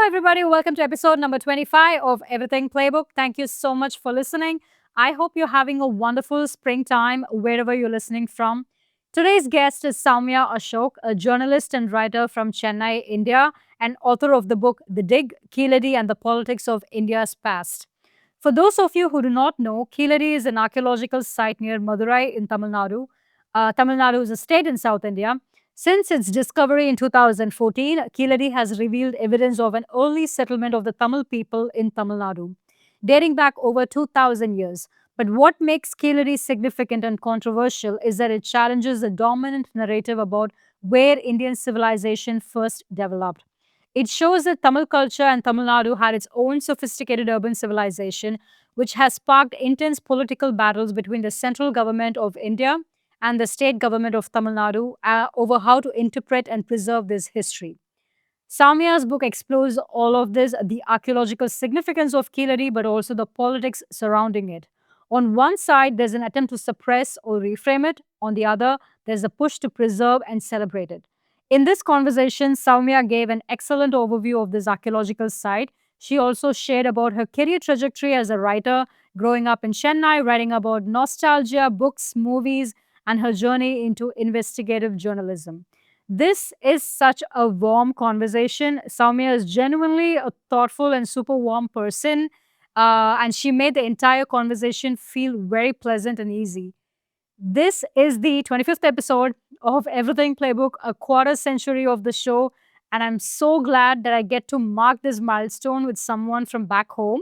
everybody. Welcome to episode number 25 of Everything Playbook. Thank you so much for listening. I hope you're having a wonderful springtime wherever you're listening from. Today's guest is Sowmiya Ashok, a journalist and writer from Chennai, India, and author of the book The Dig, Keeladi and the Politics of India's Past. For those of you who do not know, Keeladi is an archaeological site near Madurai in Tamil Nadu. Tamil Nadu is a state in South India. Since its discovery in 2014, Keeladi has revealed evidence of an early settlement of the Tamil people in Tamil Nadu, dating back over 2000 years. But what makes Keeladi significant and controversial is that it challenges the dominant narrative about where Indian civilization first developed. It shows that Tamil culture and Tamil Nadu had its own sophisticated urban civilization, which has sparked intense political battles between the central government of India and the state government of Tamil Nadu over how to interpret and preserve this history. Sowmiya's book explores all of this, the archaeological significance of Keeladi, but also the politics surrounding it. On one side, there's an attempt to suppress or reframe it. On the other, there's a push to preserve and celebrate it. In this conversation, Sowmiya gave an excellent overview of this archaeological site. She also shared about her career trajectory as a writer, growing up in Chennai, writing about nostalgia, books, movies, and her journey into investigative journalism. This is such a warm conversation. Sowmiya is genuinely a thoughtful and super warm person, and she made the entire conversation feel very pleasant and easy. This is the 25th episode of Everything Playbook, a quarter century of the show, and I'm so glad that I get to mark this milestone with someone from back home.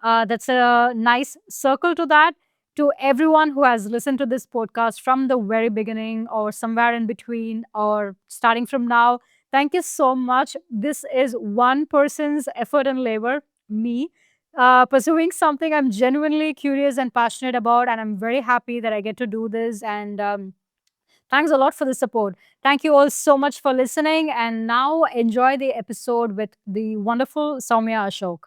That's a nice circle to that. To everyone who has listened to this podcast from the very beginning or somewhere in between or starting from now, thank you so much. This is one person's effort and labor, me, pursuing something I'm genuinely curious and passionate about. And I'm very happy that I get to do this. And thanks a lot for the support. Thank you all so much for listening. And now enjoy the episode with the wonderful Sowmiya Ashok.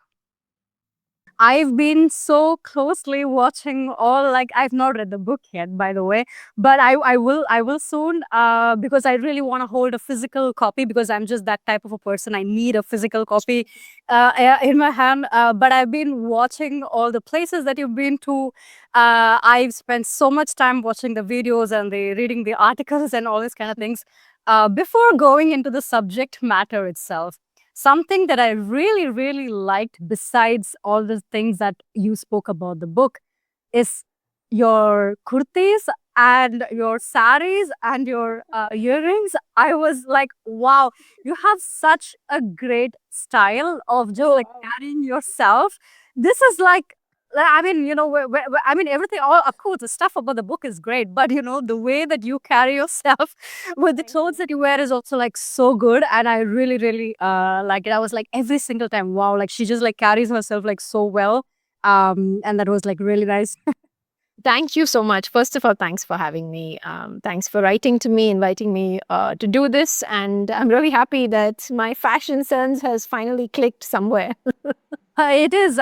I've been so closely watching all, like, I've not read the book yet, by the way, but I will soon, because I really want to hold a physical copy because I'm just that type of a person. I need a physical copy in my hand. But I've been watching all the places that you've been to. I've spent so much time watching the videos and reading the articles and all these kind of things. Before going into the subject matter itself, something that I really, really liked, besides all the things that you spoke about the book, is your kurtis and your saris and your earrings. I was like, wow, you have such a great style of just like carrying yourself. This is like, I mean, I mean, everything, all, of course, the stuff about the book is great, but the way that you carry yourself with the clothes that you wear is also like so good. And I really, really like it. I was like, every single time, wow, like she just like carries herself like so well. And that was like really nice. Thank you so much. First of all, thanks for having me. Thanks for writing to me, inviting me to do this. And I'm really happy that my fashion sense has finally clicked somewhere. It is.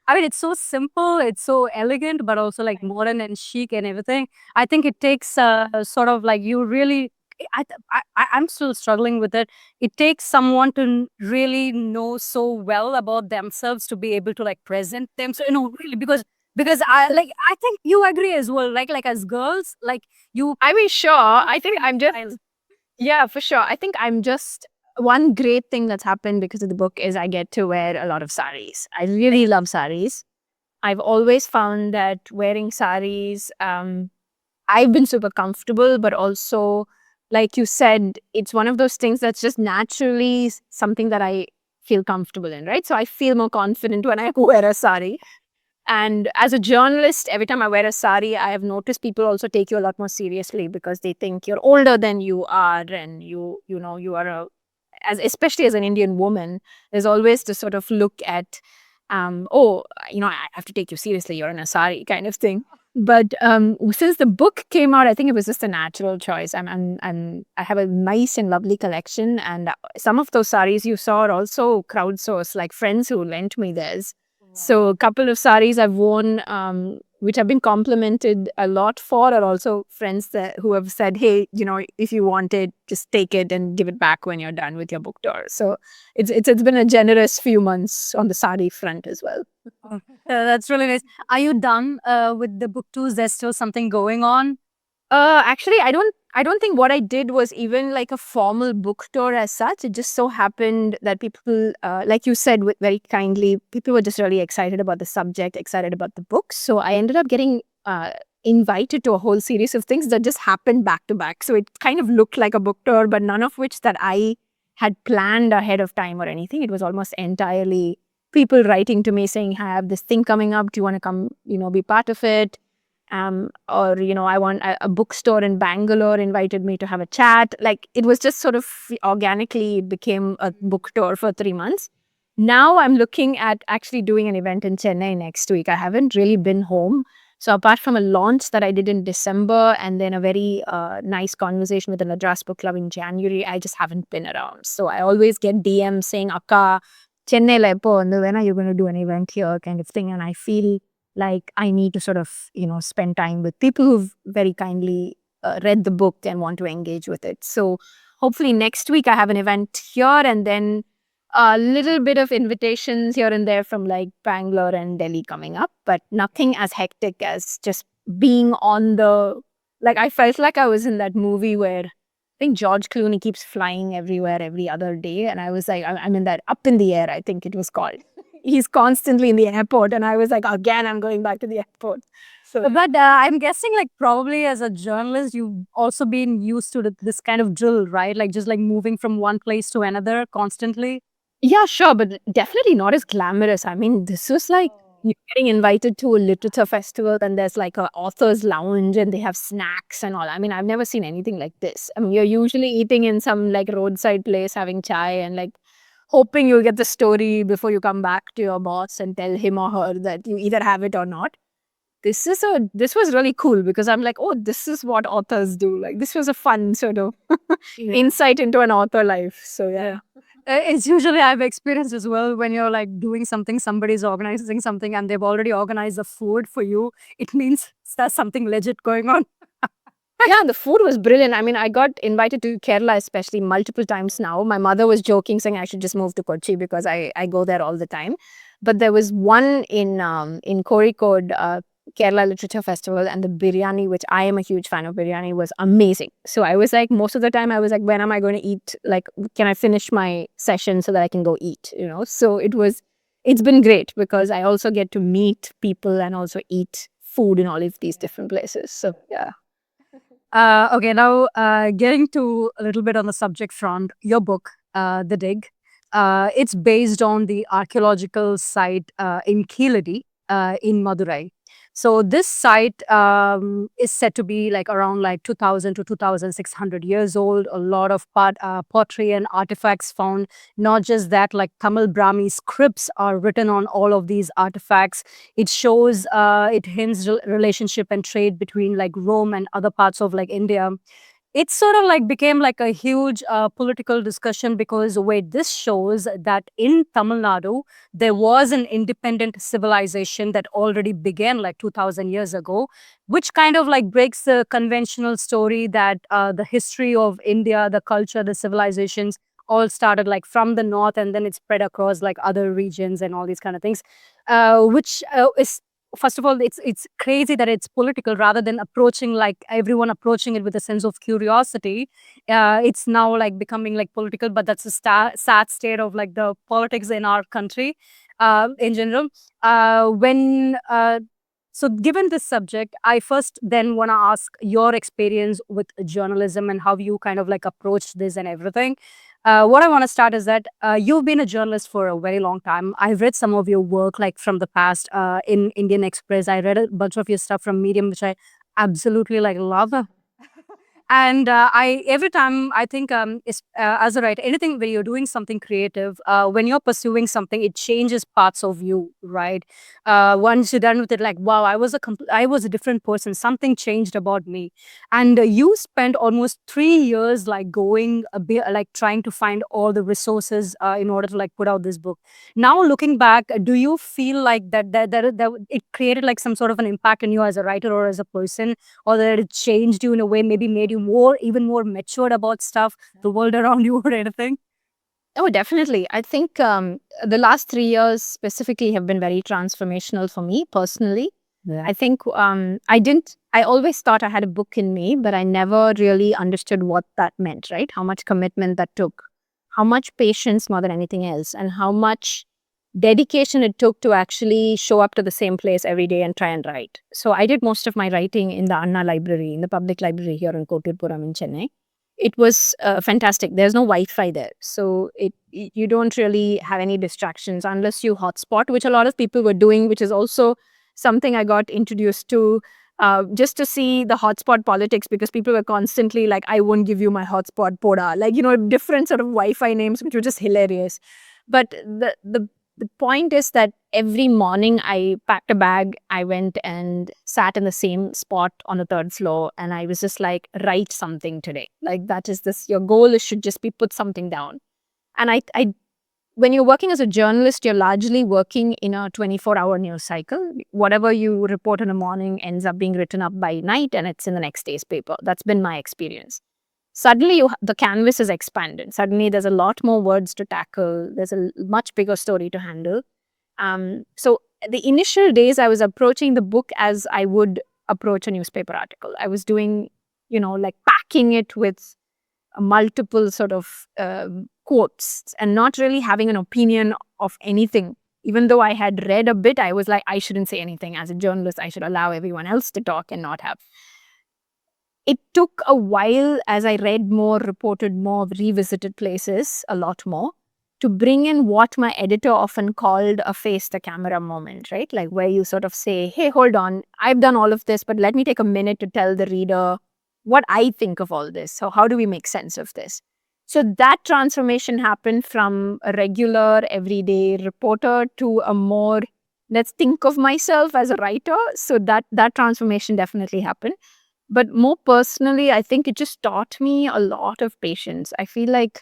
I mean, it's so simple, it's so elegant, but also like modern and chic and everything. I think it takes sort of like you really. I'm still struggling with it. It takes someone to really know so well about themselves to be able to like present them. So really, because I think you agree as well. Like as girls, like you. I mean, sure. I think I'm just. Yeah, for sure. I think I'm just. One great thing that's happened because of the book is I get to wear a lot of saris. I really love saris. I've always found that wearing saris, I've been super comfortable, but also, like you said, it's one of those things that's just naturally something that I feel comfortable in, right? So I feel more confident when I wear a sari. And as a journalist, every time I wear a sari, I have noticed people also take you a lot more seriously because they think you're older than you are, and you are especially as an Indian woman, there's always to sort of look at, I have to take you seriously, you're in a sari kind of thing. But since the book came out, I think it was just a natural choice. I have a nice and lovely collection, and some of those saris you saw are also crowdsourced, like friends who lent me theirs. So a couple of saris I've worn which I've been complimented a lot for, or also friends who have said, hey, if you want it, just take it and give it back when you're done with your book tour. So it's been a generous few months on the sari front as well. That's really nice. Are you done with the book tours? There's still something going on? Actually, I don't think what I did was even like a formal book tour as such. It just so happened that people, like you said, very kindly, people were just really excited about the subject, excited about the book. So I ended up getting invited to a whole series of things that just happened back to back. So it kind of looked like a book tour, but none of which that I had planned ahead of time or anything. It was almost entirely people writing to me saying, I have this thing coming up. Do you want to come, be part of it? Or I want a bookstore in Bangalore invited me to have a chat. Like, it was just sort of organically, it became a book tour for 3 months. Now I'm looking at actually doing an event in Chennai next week. I haven't really been home. So apart from a launch that I did in December and then a very nice conversation with the Madras Book Club in January, I just haven't been around. So I always get DMs saying, Akka, Chennai la eppo vandu, when are you going to do an event here, kind of thing. And I feel like I need to sort of, spend time with people who've very kindly read the book and want to engage with it. So hopefully next week I have an event here, and then a little bit of invitations here and there from like Bangalore and Delhi coming up, but nothing as hectic as just being on the, like, I felt like I was in that movie where I think George Clooney keeps flying everywhere every other day. And I was like, I'm in that Up in the Air, I think it was called. He's constantly in the airport. And I was like, again, I'm going back to the airport. So, But I'm guessing, like, probably as a journalist, you've also been used to this kind of drill, right? Like, just like moving from one place to another constantly. yeah, sure, but definitely not as glamorous. I mean, this was like you're getting invited to a literature festival, and there's like a author's lounge and they have snacks and all. I mean, I've never seen anything like this. I mean, you're usually eating in some like roadside place, having chai and like hoping you'll get the story before you come back to your boss and tell him or her that you either have it or not. This was really cool because I'm like, oh, this is what authors do. Like, this was a fun sort of insight into an author life. So yeah. It's usually I've experienced as well when you're like doing something, somebody's organizing something and they've already organized the food for you. It means there's something legit going on. Yeah, the food was brilliant. I mean, I got invited to Kerala especially multiple times now. My mother was joking, saying I should just move to Kochi because I go there all the time. But there was one in Kozhikode, Kerala Literature Festival, and the biryani, which I am a huge fan of biryani, was amazing. So I was like, most of the time I was like, when am I going to eat? Like, can I finish my session so that I can go eat? So it's been great because I also get to meet people and also eat food in all of these different places. So yeah. Okay, now getting to a little bit on the subject front, your book, The Dig, it's based on the archaeological site in Keeladi in Madurai. So this site is said to be like around like 2000 to 2600 years old. A lot of pottery and artifacts found. Not just that, like Tamil Brahmi scripts are written on all of these artifacts. It shows it hints relationship and trade between like Rome and other parts of like India. It sort of like became like a huge political discussion because wait, this shows that in Tamil Nadu, there was an independent civilization that already began like 2000 years ago, which kind of like breaks the conventional story that the history of India, the culture, the civilizations all started like from the north and then it spread across like other regions and all these kind of things, which is first of all, it's crazy that it's political rather than approaching like everyone approaching it with a sense of curiosity. It's now like becoming like political, but that's a sad state of like the politics in our country in general. When so given this subject, I first then want to ask your experience with journalism and how you kind of like approach this and everything. What I want to start is that you've been a journalist for a very long time. I've read some of your work like from the past in Indian Express. I read a bunch of your stuff from Medium, which I absolutely like love. And I every time I think as a writer, anything when you're doing something creative, when you're pursuing something, it changes parts of you, right? Once you're done with it, like wow, I was a different person. Something changed about me, and you spent almost 3 years like going a bit, like trying to find all the resources in order to like put out this book. Now looking back, do you feel like that it created like some sort of an impact in you as a writer or as a person, or that it changed you in a way, maybe made you even more matured about stuff, the world around you, or anything? Oh, definitely. I think the last 3 years specifically have been very transformational for me personally. Yeah. I think I always thought I had a book in me, but I never really understood what that meant, right? How much commitment that took, how much patience more than anything else, and how much dedication it took to actually show up to the same place every day and try and write. So I did most of my writing in the Anna Library, in the public library here in Kotirpuram in Chennai. It was fantastic. There's no Wi-Fi there, so you don't really have any distractions unless you hotspot, which a lot of people were doing, which is also something I got introduced to, just to see the hotspot politics, because people were constantly like, "I won't give you my hotspot, Poda," like, different sort of Wi-Fi names, which were just hilarious. But the point is that every morning I packed a bag, I went and sat in the same spot on the third floor, and I was just like, write something today. Like, that is this, your goal should just be put something down. And when you're working as a journalist, you're largely working in a 24-hour news cycle. Whatever you report in the morning ends up being written up by night, and it's in the next day's paper. That's been my experience. Suddenly the canvas is expanded. Suddenly there's a lot more words to tackle. There's a much bigger story to handle. So the initial days I was approaching the book as I would approach a newspaper article. I was doing, like packing it with multiple sort of quotes and not really having an opinion of anything. Even though I had read a bit, I was like, I shouldn't say anything. As a journalist, I should allow everyone else to talk and not have. It took a while as I read more, reported more, revisited places a lot more, to bring in what my editor often called a face the camera moment, right? Like where you sort of say, hey, hold on, I've done all of this, but let me take a minute to tell the reader what I think of all this. So how do we make sense of this? So that transformation happened from a regular, everyday reporter to a more, let's think of myself as a writer. So that transformation definitely happened. But more personally, I think it just taught me a lot of patience. I feel like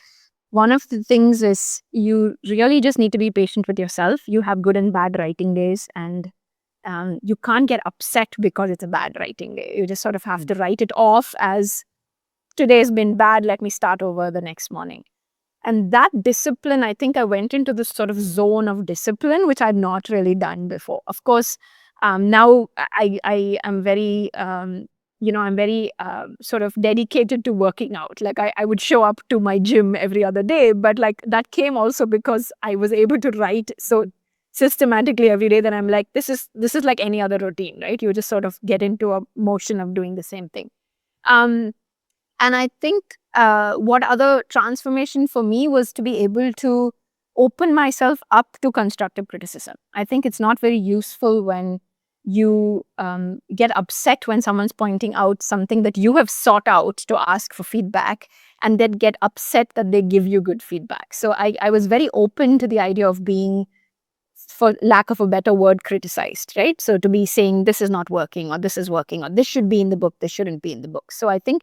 one of the things is you really just need to be patient with yourself. You have good and bad writing days, and you can't get upset because it's a bad writing day. You just sort of have to write it off as today's been bad, let me start over the next morning. And that discipline, I think I went into this sort of zone of discipline, which I'd not really done before. Of course, now I am very, I'm very sort of dedicated to working out. Like I would show up to my gym every other day, but like that came also because I was able to write so systematically every day that I'm like, this is like any other routine, right? You just sort of get into a motion of doing the same thing. Um, and I think what other transformation for me was to be able to open myself up to constructive criticism. I think it's not very useful when you get upset when someone's pointing out something that you have sought out to ask for feedback, and then get upset that they give you good feedback. So I was very open to the idea of being, for lack of a better word, criticized, right? So to be saying this is not working, or this is working, or this should be in the book, this shouldn't be in the book. So I think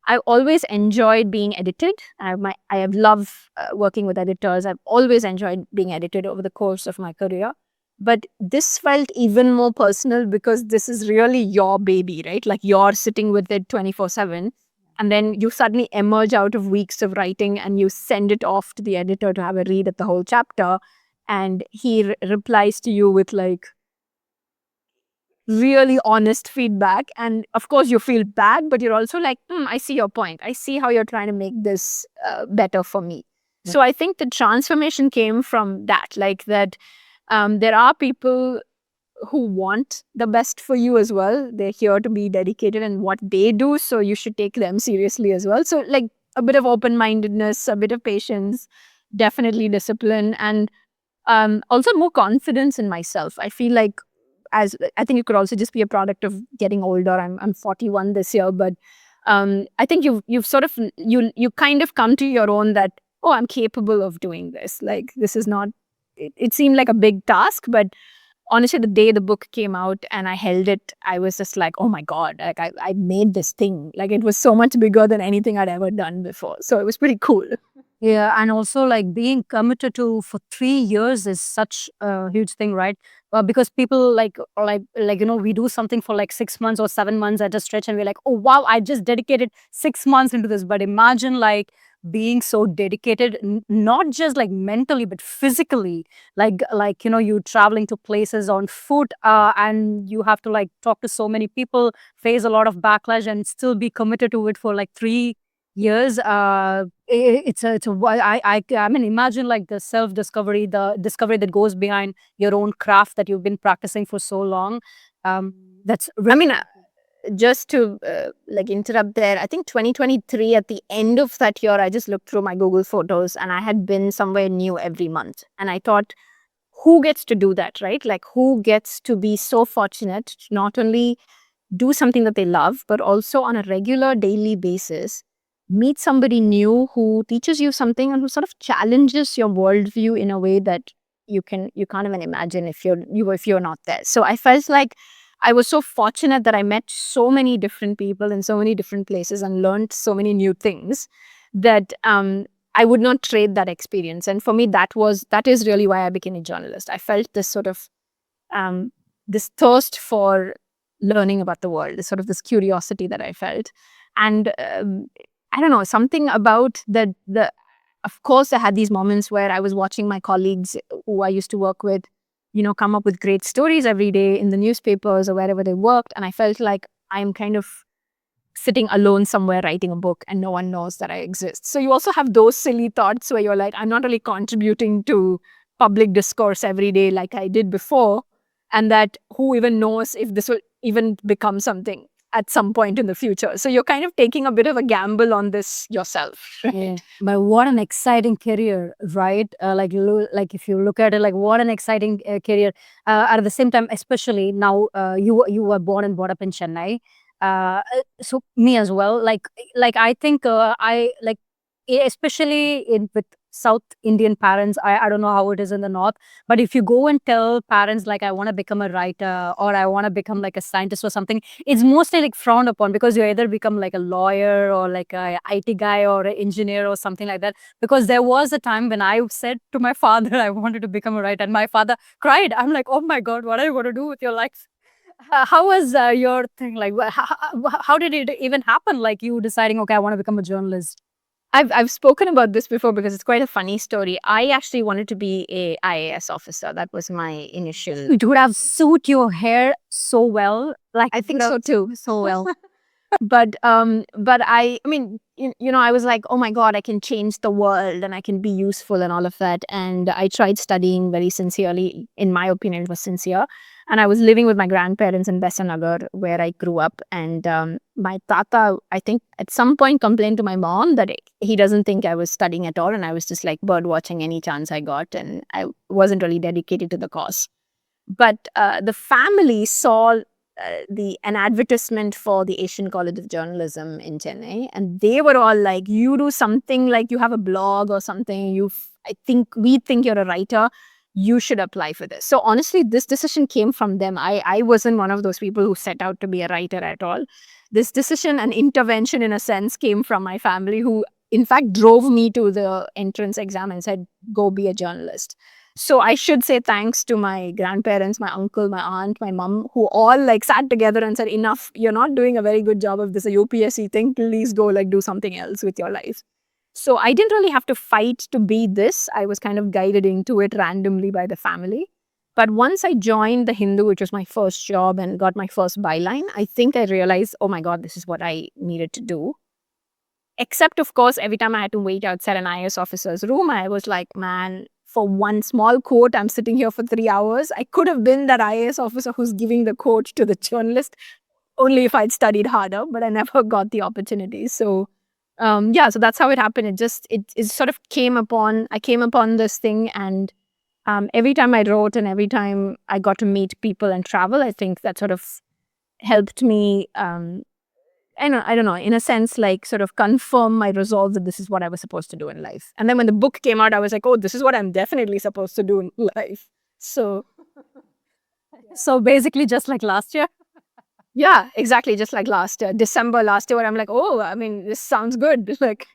I've always enjoyed being edited. I have loved working with editors. I've always enjoyed being edited over the course of my career. But this felt even more personal because this is really your baby, right? Like you're sitting with it 24/7. And then you suddenly emerge out of weeks of writing and you send it off to the editor to have a read at the whole chapter. And he replies to you with like, really honest feedback. And of course, you feel bad, but you're also like, I see your point. I see how you're trying to make this better for me. Yeah. So I think the transformation came from that, like that there are people who want the best for you as well. They're here to be dedicated in what they do. So you should take them seriously as well. So like a bit of open-mindedness, a bit of patience, definitely discipline, and also more confidence in myself. I feel like, as I think it could also just be a product of getting older. I'm 41 this year, but I think you've sort of you kind of come to your own that, oh, I'm capable of doing this. Like this is not. It seemed like a big task, but honestly, the day the book came out and I held it, I was just like, oh my God, like I made this thing. Like it was so much bigger than anything I'd ever done before. So it was pretty cool. Yeah, and also like being committed to for 3 years is such a huge thing, right? Because people we do something for like 6 months or 7 months at a stretch, and we're like, oh wow, I just dedicated 6 months into this. But imagine like being so dedicated, not just like mentally but physically, you traveling to places on foot, and you have to like talk to so many people, face a lot of backlash, and still be committed to it for like 3 years. I mean, imagine like the self discovery, the discovery that goes behind your own craft that you've been practicing for so long. That's I mean, just to like interrupt there, I think 2023 at the end of that year, I just looked through my Google photos and I had been somewhere new every month. And I thought, who gets to do that, right? Like, who gets to be so fortunate to not only do something that they love, but also on a regular daily basis, meet somebody new who teaches you something and who sort of challenges your worldview in a way that you can't even imagine if you're not there. So I felt like I was so fortunate that I met so many different people in so many different places and learned so many new things that I would not trade that experience. And for me, that is really why I became a journalist. I felt this sort of this thirst for learning about the world, sort of this curiosity that I felt. And I don't know, something about of course, I had these moments where I was watching my colleagues who I used to work with, come up with great stories every day in the newspapers or wherever they worked. And I felt like I'm kind of sitting alone somewhere writing a book and no one knows that I exist. So you also have those silly thoughts where you're like, I'm not really contributing to public discourse every day like I did before. And that who even knows if this will even become something at some point in the future. So you're kind of taking a bit of a gamble on this yourself. Yeah, but what an exciting career, right? Like if you look at it, like what an exciting career. At the same time, especially now, you were born and brought up in Chennai. So me as well. Like I think I like especially in with South Indian parents. I don't know how it is in the north, but if you go and tell parents like I want to become a writer or I want to become like a scientist or something, it's mostly like frowned upon because you either become like a lawyer or like a IT guy or an engineer or something like that. Because there was a time when I said to my father I wanted to become a writer, and my father cried. I'm like, oh my God, what are you going to do with your life? How was your thing? Like, how did it even happen? Like you deciding, okay, I want to become a journalist. I've spoken about this before because it's quite a funny story. I actually wanted to be a IAS officer. That was my initial. It would have suit your hair so well. Like I think so too, so well. But I mean, I was like, oh my God, I can change the world and I can be useful and all of that. And I tried studying very sincerely. In my opinion, it was sincere. And I was living with my grandparents in Besanagar, where I grew up. And my tata, I think, at some point complained to my mom that he doesn't think I was studying at all. And I was just like bird watching any chance I got. And I wasn't really dedicated to the cause. But the family saw an advertisement for the Asian College of Journalism in Chennai, and they were all like, "You do something like you have a blog or something. We think you're a writer. You should apply for this." So honestly, this decision came from them. I wasn't one of those people who set out to be a writer at all. This decision and intervention, in a sense, came from my family, who in fact drove me to the entrance exam and said, "Go be a journalist." So I should say thanks to my grandparents, my uncle, my aunt, my mom, who all like sat together and said, enough, you're not doing a very good job of this, a UPSC thing, please go like do something else with your life. So I didn't really have to fight to be this. I was kind of guided into it randomly by the family. But once I joined the Hindu, which was my first job and got my first byline, I think I realized, oh my God, this is what I needed to do. Except, of course, every time I had to wait outside an IAS officer's room, I was like, man, for one small quote, I'm sitting here for 3 hours. I could have been that IAS officer who's giving the quote to the journalist only if I'd studied harder, but I never got the opportunity. So, so that's how it happened. It sort of I came upon this thing, and every time I wrote and every time I got to meet people and travel, I think that sort of helped me I don't know, in a sense, like sort of confirm my resolve that this is what I was supposed to do in life. And then when the book came out, I was like, oh, this is what I'm definitely supposed to do in life. So basically just like last year. yeah, exactly. Just like December last year, where I'm like, oh, I mean, this sounds good. Like,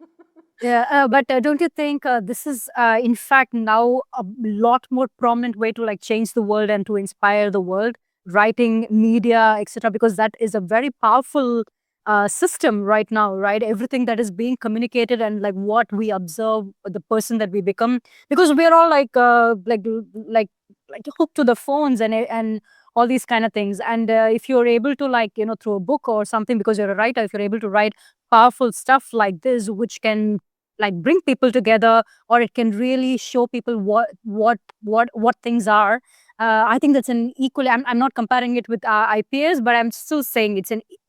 Yeah, but don't you think this is, in fact, now a lot more prominent way to like change the world and to inspire the world, writing, media, etc. Because that is a very powerful system right now, right? Everything that is being communicated and like what we observe, the person that we become, because we're all like hooked to the phones and all these kind of things. And if you're able to like through a book or something, because you're a writer, if you're able to write powerful stuff like this, which can like bring people together, or it can really show people what things are. I think that's an equally. I'm not comparing it with IPS, but I'm still saying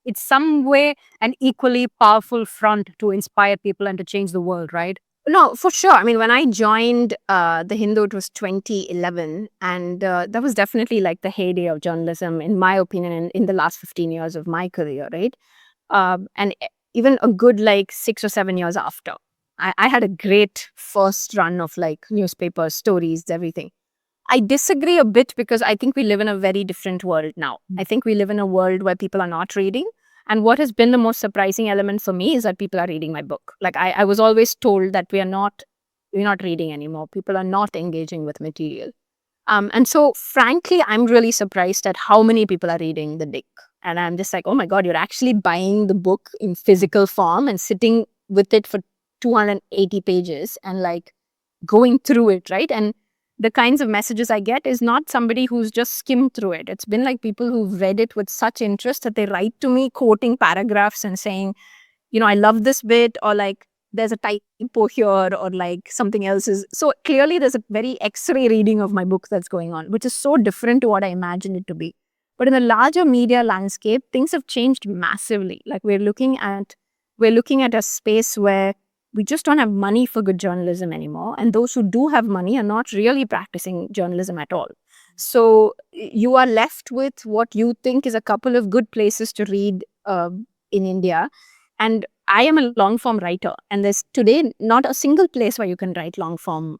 it's some way an equally powerful front to inspire people and to change the world, right? no, for sure. I mean, when I joined the Hindu, it was 2011, and that was definitely like the heyday of journalism, in my opinion, in the last 15 years of my career, right? And even a good like 6 or 7 years after. I had a great first run of like newspapers, stories, everything. I disagree a bit because I think we live in a very different world now. I think we live in a world where people are not reading. And what has been the most surprising element for me is that people are reading my book. Like I was always told that we're not reading anymore. People are not engaging with material. And so frankly, I'm really surprised at how many people are reading the Dick. And I'm just like, oh my God, you're actually buying the book in physical form and sitting with it for 280 pages and like going through it, right? And the kinds of messages I get is not somebody who's just skimmed through it. It's been like people who've read it with such interest that they write to me quoting paragraphs and saying, I love this bit, or like there's a typo here, or like something else is. So clearly there's a very X-ray reading of my book that's going on, which is so different to what I imagined it to be. But in the larger media landscape, things have changed massively. Like we're looking at a space where we just don't have money for good journalism anymore. And those who do have money are not really practicing journalism at all. So you are left with what you think is a couple of good places to read in India. And I am a long form writer, and there's today not a single place where you can write long form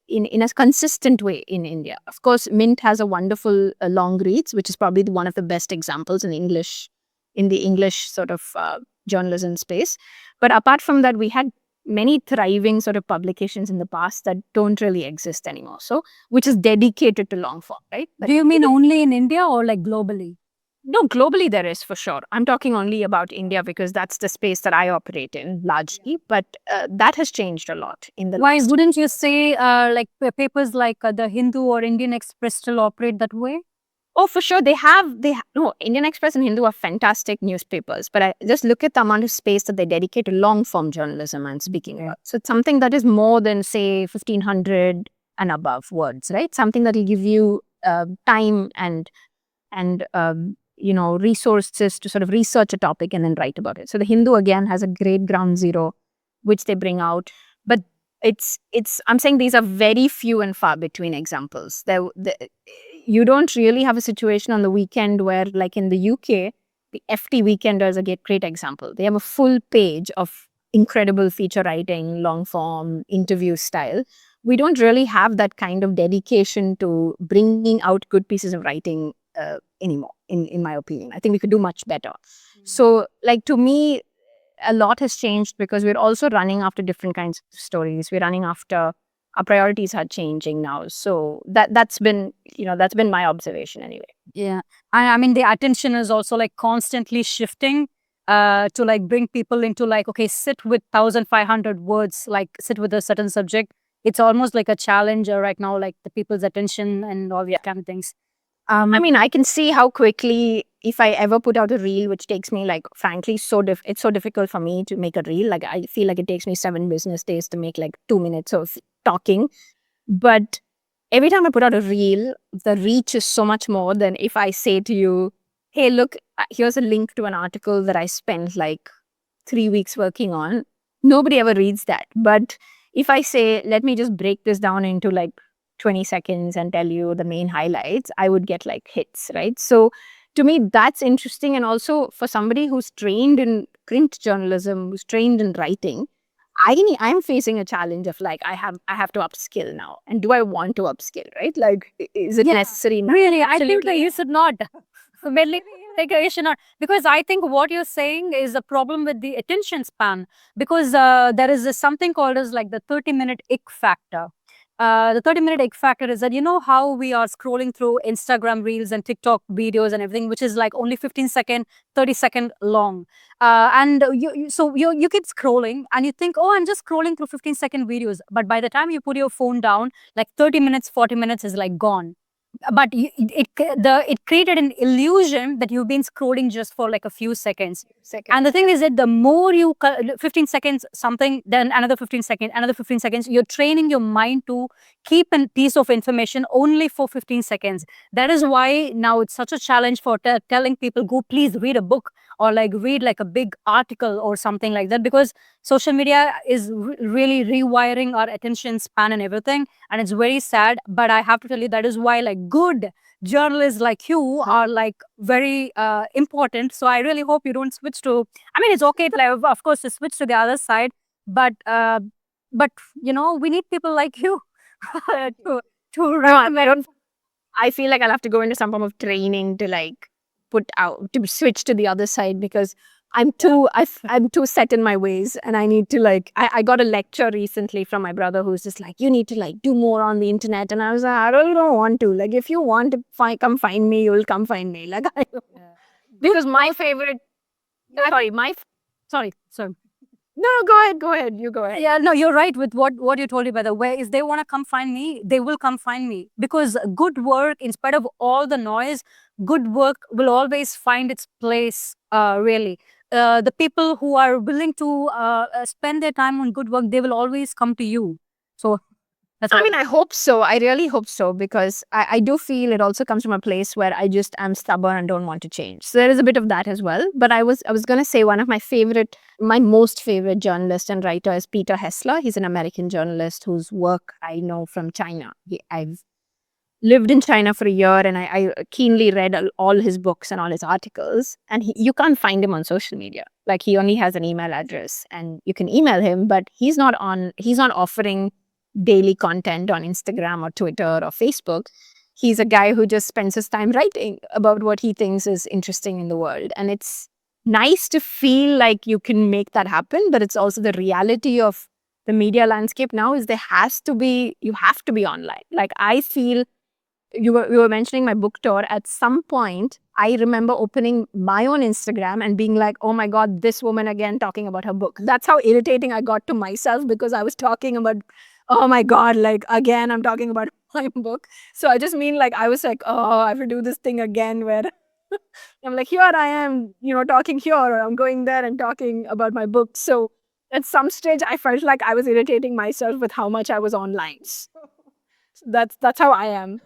in a consistent way in India. Of course, Mint has a wonderful long reads, which is probably one of the best examples in the English sort of journalism space. But apart from that, we had many thriving sort of publications in the past that don't really exist anymore. So, which is dedicated to long form, right? Do you mean only in India or like globally? No, globally there is for sure. I'm talking only about India because that's the space that I operate in largely. But that has changed a lot in the. Why wouldn't you say like papers like the Hindu or Indian Express still operate that way? Oh, for sure. No, Indian Express and Hindu are fantastic newspapers, but I just look at the amount of space that they dedicate to long form journalism I'm speaking about. So it's something that is more than, say, 1,500 and above words, right? Something that will give you time and resources to sort of research a topic and then write about it. So the Hindu again has a great ground zero, which they bring out, but I'm saying these are very few and far between examples. You don't really have a situation on the weekend where, like in the UK, the FT Weekender is a great example. They have a full page of incredible feature writing, long form, interview style. We don't really have that kind of dedication to bringing out good pieces of writing anymore, in my opinion. I think we could do much better. So, like, to me, a lot has changed because we're also running after different kinds of stories. We're running after, our priorities are changing now. So that's been my observation anyway. Yeah. I mean, the attention is also like constantly shifting to like bring people into like, okay, sit with 1,500 words, like sit with a certain subject. It's almost like a challenge right now, like the people's attention and all these kind of things. I mean, I can see how quickly, if I ever put out a reel, which takes me, like, frankly, it's so difficult for me to make a reel. Like, I feel like it takes me 7 business days to make like 2 minutes of talking. But every time I put out a reel, the reach is so much more than if I say to you, hey, look, here's a link to an article that I spent like 3 weeks working on. Nobody ever reads that. But if I say, let me just break this down into like 20 seconds and tell you the main highlights, I would get like hits, right? So to me, that's interesting. And also for somebody who's trained in print journalism, who's trained in writing, I'm facing a challenge of like I have to upskill now, and do I want to upskill? Right? Like, is it necessary now? Really, I think that you should not. Mainly, like you should not, because I think what you're saying is a problem with the attention span. Because there is this something called as like the 30-minute ick factor. The 30-minute ick factor is that you know how we are scrolling through Instagram reels and TikTok videos and everything, which is like only 15-second, 30-second long. And you keep scrolling and you think, oh, I'm just scrolling through 15-second videos. But by the time you put your phone down, like 30 minutes, 40 minutes is like gone. But it created an illusion that you've been scrolling just for like a few seconds. And the thing is that the more 15 seconds something, then another 15 seconds, another 15 seconds, you're training your mind to keep a piece of information only for 15 seconds. That is why now it's such a challenge for telling people, go please read a book or like read like a big article or something like that, because social media is really rewiring our attention span and everything. And it's very sad, but I have to tell you that is why like good journalists like you are like very important. So I really hope you don't switch to, I mean, it's okay to like, of course, to switch to the other side, but you know, we need people like you to recommend. I feel like I'll have to go into some form of training to like to switch to the other side, because I'm too set in my ways, and I need to like I got a lecture recently from my brother who's just like, you need to like do more on the internet, and I was like, I really don't want to. Like, if you want to come find me, you'll come find me. Like, because my favorite Sorry. No, go ahead. You go ahead. Yeah, no, you're right with what you told me, by the way. If they want to come find me, they will come find me, because good work, in spite of all the noise, good work will always find its place. Really, the people who are willing to spend their time on good work, they will always come to you. So that's I mean, I hope so. I really hope so, because I do feel it also comes from a place where I just am stubborn and don't want to change. So there is a bit of that as well. But I was gonna say one of my most favorite journalist and writer is Peter Hessler. He's an American journalist whose work I know from China. I've lived in China for a year, and I keenly read all his books and all his articles. And you can't find him on social media. Like, he only has an email address, and you can email him, but he's not offering daily content on Instagram or Twitter or Facebook. He's a guy who just spends his time writing about what he thinks is interesting in the world. And it's nice to feel like you can make that happen, but it's also the reality of the media landscape now is you have to be online. Like, I feel you were mentioning my book tour. At some point, I remember opening my own Instagram and being like, oh my God, this woman again talking about her book. That's how irritating I got to myself, because I was talking about, oh my God, like, again, I'm talking about my book. So I just mean, like, I was like, oh, I have to do this thing again where I'm like, here I am, talking here, or I'm going there and talking about my book. So at some stage, I felt like I was irritating myself with how much I was online. So that's how I am.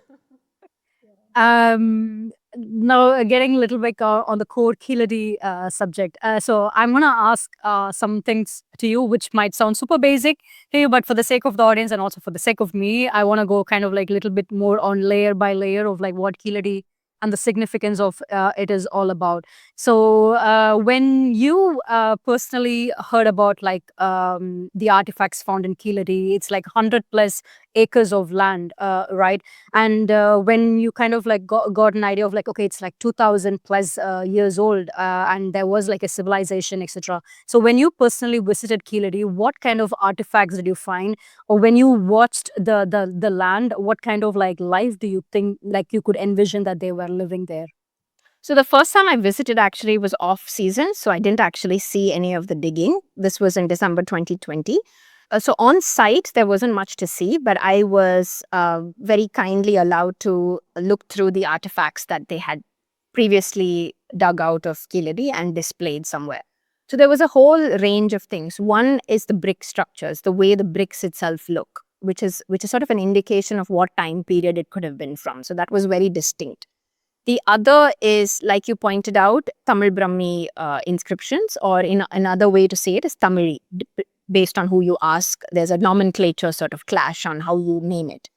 Now getting a little bit on the core Keeladi subject. So I'm going to ask some things to you, which might sound super basic to you, but for the sake of the audience and also for the sake of me, I want to go kind of like a little bit more on layer by layer of like what Keeladi and the significance of it is all about. So when you personally heard about like the artifacts found in Keeladi, it's like 100 plus acres of land, right? And when you kind of like got an idea of like, okay, it's like 2000 plus years old, and there was like a civilization, etc. So when you personally visited Keeladi, what kind of artifacts did you find? Or when you watched the land, what kind of like life do you think like you could envision that they were living there? So the first time I visited actually was off season, so I didn't actually see any of the digging. This was in December 2020. So on site, there wasn't much to see, but I was very kindly allowed to look through the artifacts that they had previously dug out of Keeladi and displayed somewhere. So there was a whole range of things. One is the brick structures, the way the bricks itself look, which is sort of an indication of what time period it could have been from. So that was very distinct. The other is, like you pointed out, Tamil Brahmi inscriptions, or in another way to say it is Tamil. Based on who you ask, there's a nomenclature sort of clash on how you name it.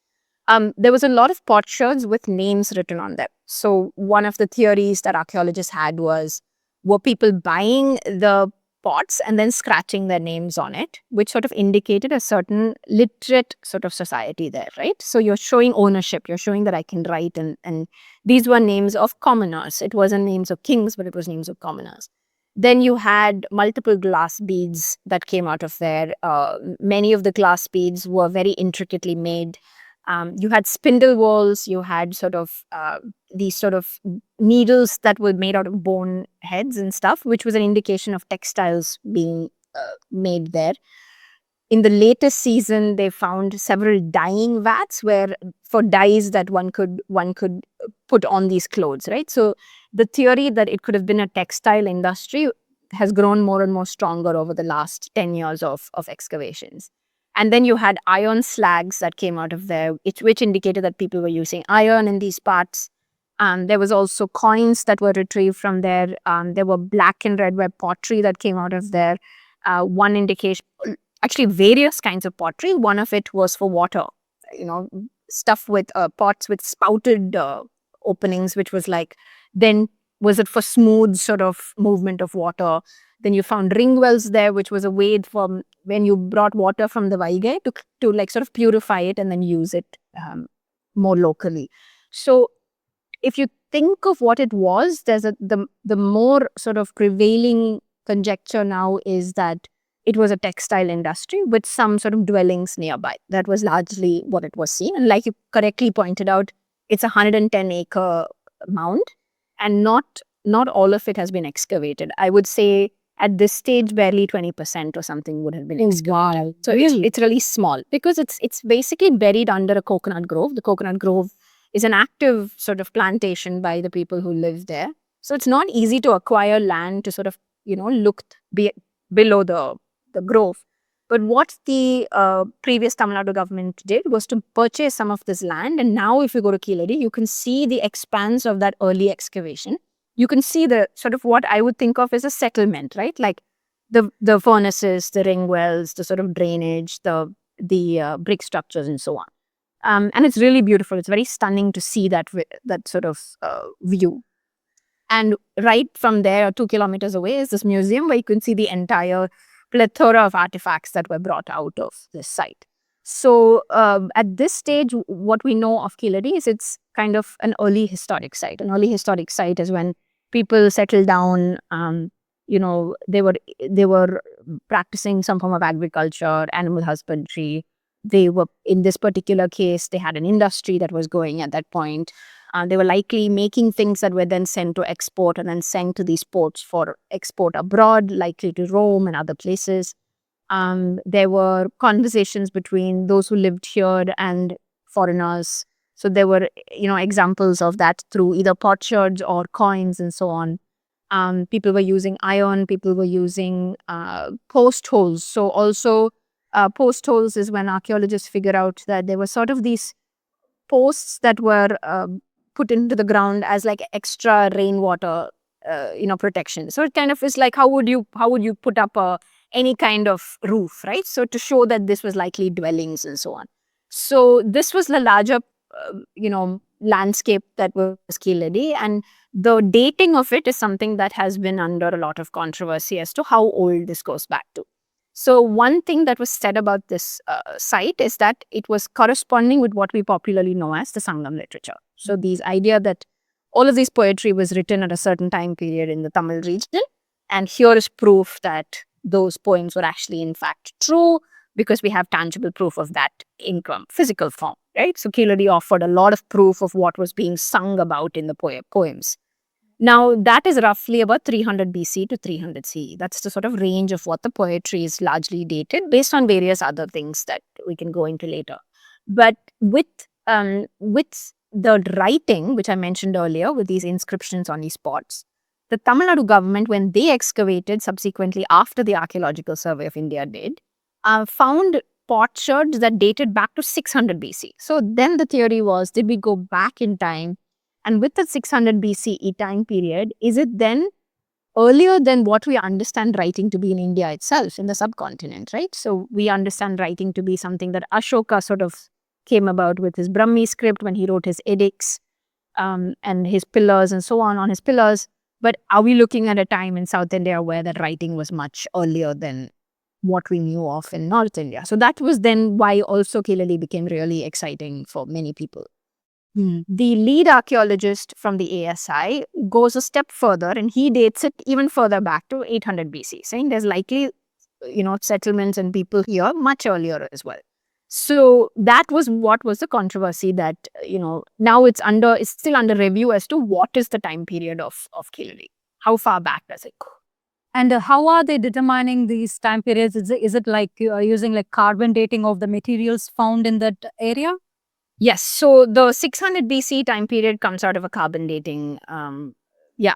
There was a lot of potsherds with names written on them. So one of the theories that archaeologists had was, were people buying the pots and then scratching their names on it, which sort of indicated a certain literate sort of society there, right? So you're showing ownership, you're showing that I can write, and these were names of commoners. It wasn't names of kings, but it was names of commoners. Then you had multiple glass beads that came out of there. Many of the glass beads were very intricately made. You had spindle whorls, you had sort of these sort of needles that were made out of bone heads and stuff, which was an indication of textiles being made there. In the latest season, they found several dyeing vats where for dyes that one could put on these clothes, right? So the theory that it could have been a textile industry has grown more and more stronger over the last 10 years of excavations. And then you had iron slags that came out of there, which indicated that people were using iron in these parts. There was also coins that were retrieved from there. There were black and red web pottery that came out of there. One indication, actually various kinds of pottery. One of it was for water, you know, stuff with pots with spouted openings, which was like, then was it for smooth sort of movement of water? Then you found ring wells there, which was a way from when you brought water from the Vaigai to like sort of purify it and then use it more locally. So if you think of what it was, there's the more sort of prevailing conjecture now is that it was a textile industry with some sort of dwellings nearby. That was largely what it was seen. And like you correctly pointed out, it's a 110-acre mound, and not all of it has been excavated. I would say at this stage, barely 20% or something would have been excavated. Wow. So it's really small because it's basically buried under a coconut grove. The coconut grove is an active sort of plantation by the people who live there. So it's not easy to acquire land to sort of, look below the grove. But what the previous Tamil Nadu government did was to purchase some of this land. And now if you go to Keeladi, you can see the expanse of that early excavation. You can see the sort of what I would think of as a settlement, right? Like the furnaces, the ring wells, the sort of drainage, the brick structures and so on. And it's really beautiful. It's very stunning to see that sort of view. And right from there, 2 kilometers away, is this museum where you can see the entire plethora of artifacts that were brought out of this site. So at this stage, what we know of Keeladi is it's kind of an early historic site. An early historic site is when people settled down. They were practicing some form of agriculture, animal husbandry. They were, in this particular case, they had an industry that was going at that point. They were likely making things that were then sent to export and then sent to these ports for export abroad, likely to Rome and other places. There were conversations between those who lived here and foreigners. So there were, examples of that through either potsherds or coins and so on. People were using iron. People were using post holes. So also post holes is when archaeologists figure out that there were sort of these posts that were put into the ground as like extra rainwater, protection. So it kind of is like how would you put up any kind of roof, right? So to show that this was likely dwellings and so on. So this was the larger, landscape that was Keeladi, and the dating of it is something that has been under a lot of controversy as to how old this goes back to. So one thing that was said about this site is that it was corresponding with what we popularly know as the Sangam literature. So these idea that all of this poetry was written at a certain time period in the Tamil region, and here is proof that those poems were actually in fact true because we have tangible proof of that in physical form, right? So Keeladi offered a lot of proof of what was being sung about in the poems. Now, that is roughly about 300 BC to 300 CE. That's the sort of range of what the poetry is largely dated based on various other things that we can go into later. But with the writing, which I mentioned earlier, with these inscriptions on these pots, the Tamil Nadu government, when they excavated subsequently after the Archaeological Survey of India did, found potsherds that dated back to 600 BC. So then the theory was, did we go back in time? And with the 600 BCE time period, is it then earlier than what we understand writing to be in India itself, in the subcontinent, right? So we understand writing to be something that Ashoka sort of came about with his Brahmi script when he wrote his edicts, and his pillars and so on his pillars. But are we looking at a time in South India where that writing was much earlier than what we knew of in North India? So that was then why also Keeladi became really exciting for many people. The lead archaeologist from the ASI goes a step further and he dates it even further back to 800 BC, saying there's likely, settlements and people here much earlier as well. So that was what was the controversy that, now it's still under review as to what is the time period of Keeladi. How far back does it go? And how are they determining these time periods? Is it like using like carbon dating of the materials found in that area? Yes. So the 600 BC time period comes out of a carbon dating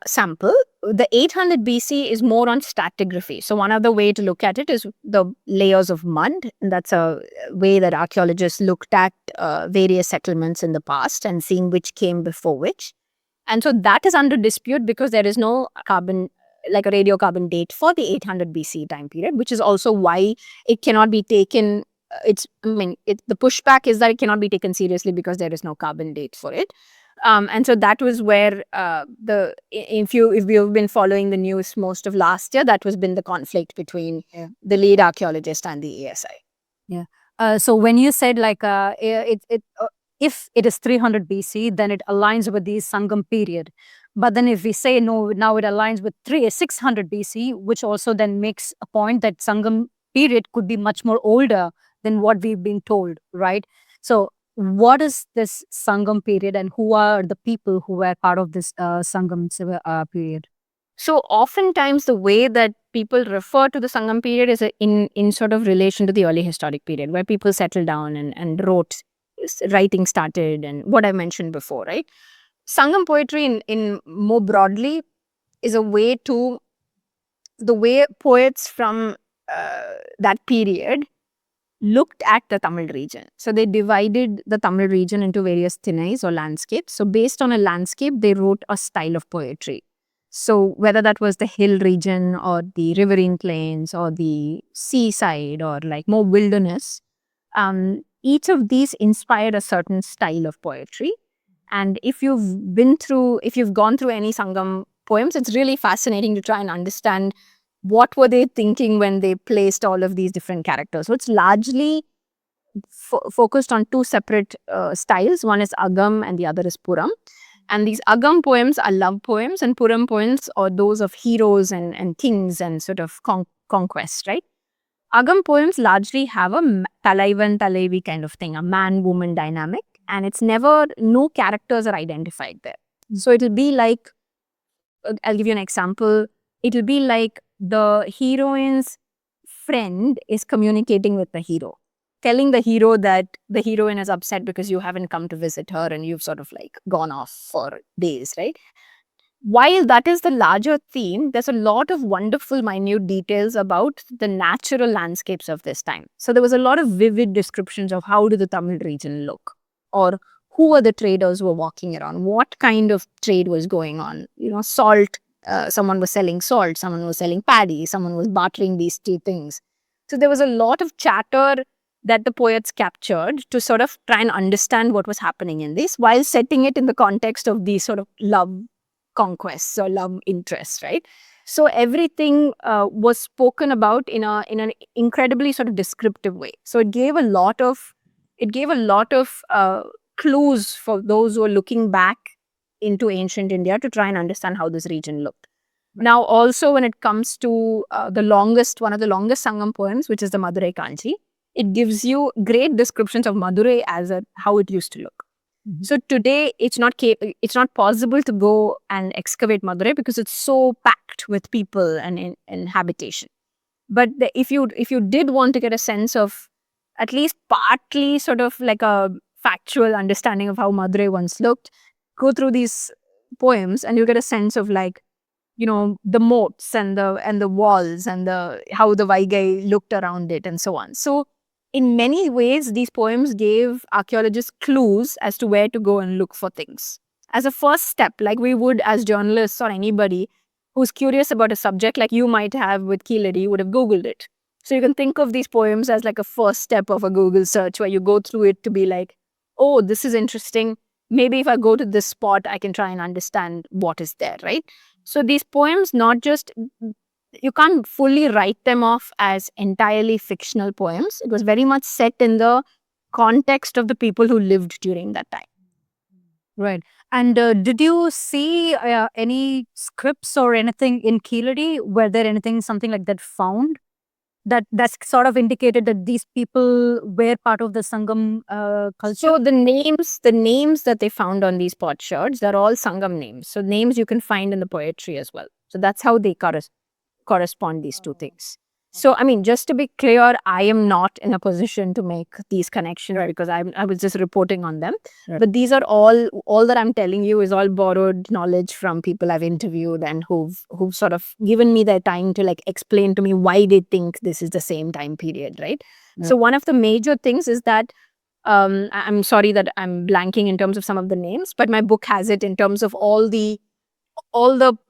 sample. The 800 BC is more on stratigraphy. So one other way to look at it is the layers of mud. And that's a way that archaeologists looked at various settlements in the past and seeing which came before which. And so that is under dispute because there is no carbon, like a radiocarbon date for the 800 BC time period, which is also why it cannot be taken. The pushback is that it cannot be taken seriously because there is no carbon date for it. And so that was where if you've been following the news most of last year, that was been the conflict between the lead archaeologist and the ASI. Yeah. So when you said like if it is 300 BC, then it aligns with the Sangam period. But then if we say no, now it aligns with 600 BC, which also then makes a point that Sangam period could be much more older than what we've been told, right? So what is this Sangam period and who are the people who were part of this Sangam period? So oftentimes the way that people refer to the Sangam period is in sort of relation to the early historic period where people settled down and writing started and what I mentioned before, right? Sangam poetry in more broadly is a way to, the way poets from that period looked at the Tamil region. So they divided the Tamil region into various thinais or landscapes. So based on a landscape, they wrote a style of poetry. So whether that was the hill region or the riverine plains or the seaside or like more wilderness, each of these inspired a certain style of poetry. And if you've gone through any Sangam poems, it's really fascinating to try and understand what were they thinking when they placed all of these different characters. So it's largely focused on two separate styles. One is Agam and the other is Puram. And these Agam poems are love poems and Puram poems are those of heroes and kings and sort of conquest, right? Agam poems largely have a Talaivan, Talaivi kind of thing, a man-woman dynamic. And it's never, no characters are identified there. So it'll be like, I'll give you an example. It'll be like the heroine's friend is communicating with the hero, telling the hero that the heroine is upset because you haven't come to visit her and you've sort of like gone off for days, right? While that is the larger theme, there's a lot of wonderful minute details about the natural landscapes of this time. So there was a lot of vivid descriptions of how did the Tamil region look, or who were the traders who were walking around, what kind of trade was going on, salt, someone was selling salt, someone was selling paddy, someone was bartering these two things. So there was a lot of chatter that the poets captured to sort of try and understand what was happening in this while setting it in the context of these sort of love conquests or love interests, right? So everything was spoken about in an incredibly sort of descriptive way. So it gave a lot of clues for those who are looking back into ancient India to try and understand how this region looked. Now, also when it comes to one of the longest Sangam poems, which is the Madurai Kanchi, it gives you great descriptions of Madurai as how it used to look. So today, it's not possible to go and excavate Madurai because it's so packed with people and habitation. But if you did want to get a sense of at least partly sort of like a factual understanding of how Madurai once looked, go through these poems and you get a sense of like, the moats and the walls and how the Vaigai looked around it and so on. So in many ways, these poems gave archaeologists clues as to where to go and look for things. As a first step, like we would as journalists or anybody who's curious about a subject like you might have with Keeladi, would have Googled it. So you can think of these poems as like a first step of a Google search where you go through it to be like, oh, this is interesting. Maybe if I go to this spot, I can try and understand what is there, right? So these poems, not just, you can't fully write them off as entirely fictional poems. It was very much set in the context of the people who lived during that time. Right. And did you see any scripts or anything in Keeladi? Were there anything, something like that found? That's sort of indicated that these people were part of the Sangam culture. So the names that they found on these potsherds, they're all Sangam names. So names you can find in the poetry as well. So that's how they correspond, these two things. So I mean, just to be clear, I am not in a position to make these connections because I was just reporting on them. Right. But these are all that I'm telling you is all borrowed knowledge from people I've interviewed and who've sort of given me their time to like explain to me why they think this is the same time period, right? Yeah. So one of the major things is that I'm sorry that I'm blanking in terms of some of the names, but my book has it in terms of all the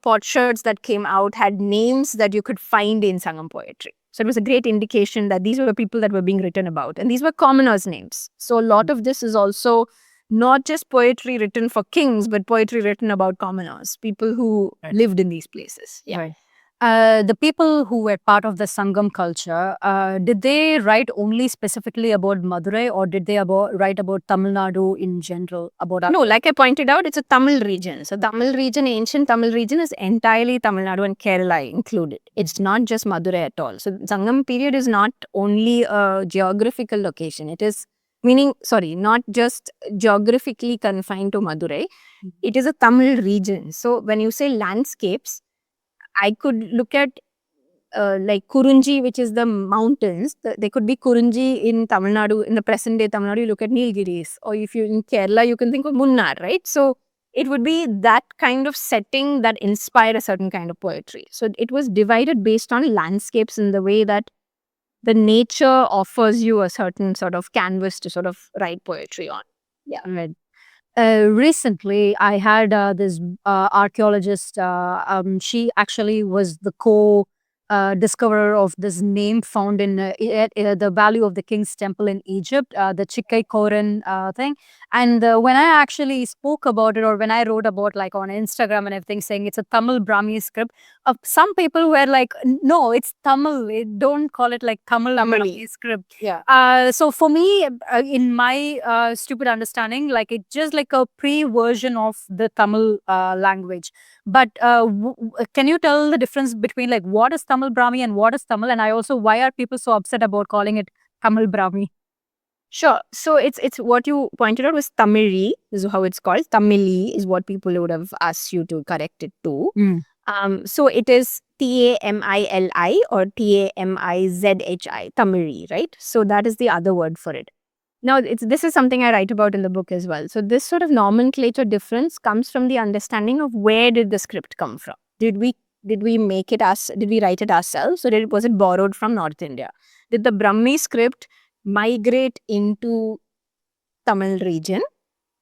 potsherds that came out had names that you could find in Sangam poetry. So it was a great indication that these were people that were being written about, and these were commoners' names. So a lot of this is also not just poetry written for kings, but poetry written about commoners, people who lived in these places. Yeah. Right. The people who were part of the Sangam culture, did they write only specifically about Madurai, or did they write about Tamil Nadu in general? No, like I pointed out, it's a Tamil region. So Tamil region, ancient Tamil region is entirely Tamil Nadu and Kerala included. It's not just Madurai at all. So Sangam period is not only a geographical location. It is not just geographically confined to Madurai. It is a Tamil region. So when you say landscapes, I could look at like Kurunji, which is the mountains. They could be Kurunji in Tamil Nadu, in the present day Tamil Nadu, you look at Nilgiris. Or if you're in Kerala, you can think of Munnar, right? So it would be that kind of setting that inspired a certain kind of poetry. So it was divided based on landscapes in the way that the nature offers you a certain sort of canvas to sort of write poetry on. Yeah. Right. Recently, I had this archaeologist. She actually was the discoverer of this name found in the Valley of the King's Temple in Egypt, the Chikai Koran thing. And when I actually spoke about it, or when I wrote about like on Instagram and everything, saying it's a Tamil Brahmi script, some people were like, "No, it's Tamil. Don't call it like Tamil Brahmi script." Yeah. So for me, in my stupid understanding, like it's just like a pre-version of the Tamil language. But can you tell the difference between like what is Tamil Brahmi and what is Tamil? And I also, why are people so upset about calling it Tamil Brahmi? Sure. So it's what you pointed out was Tamili, is how it's called. Tamili is what people would have asked you to correct it to. So it is Tamili or Tamizhi, Tamili, right? So that is the other word for it. Now, this is something I write about in the book as well. So this sort of nomenclature difference comes from the understanding of where did the script come from? Did we make it did we write it ourselves, or was it borrowed from North India? Did the Brahmi script migrate into Tamil region,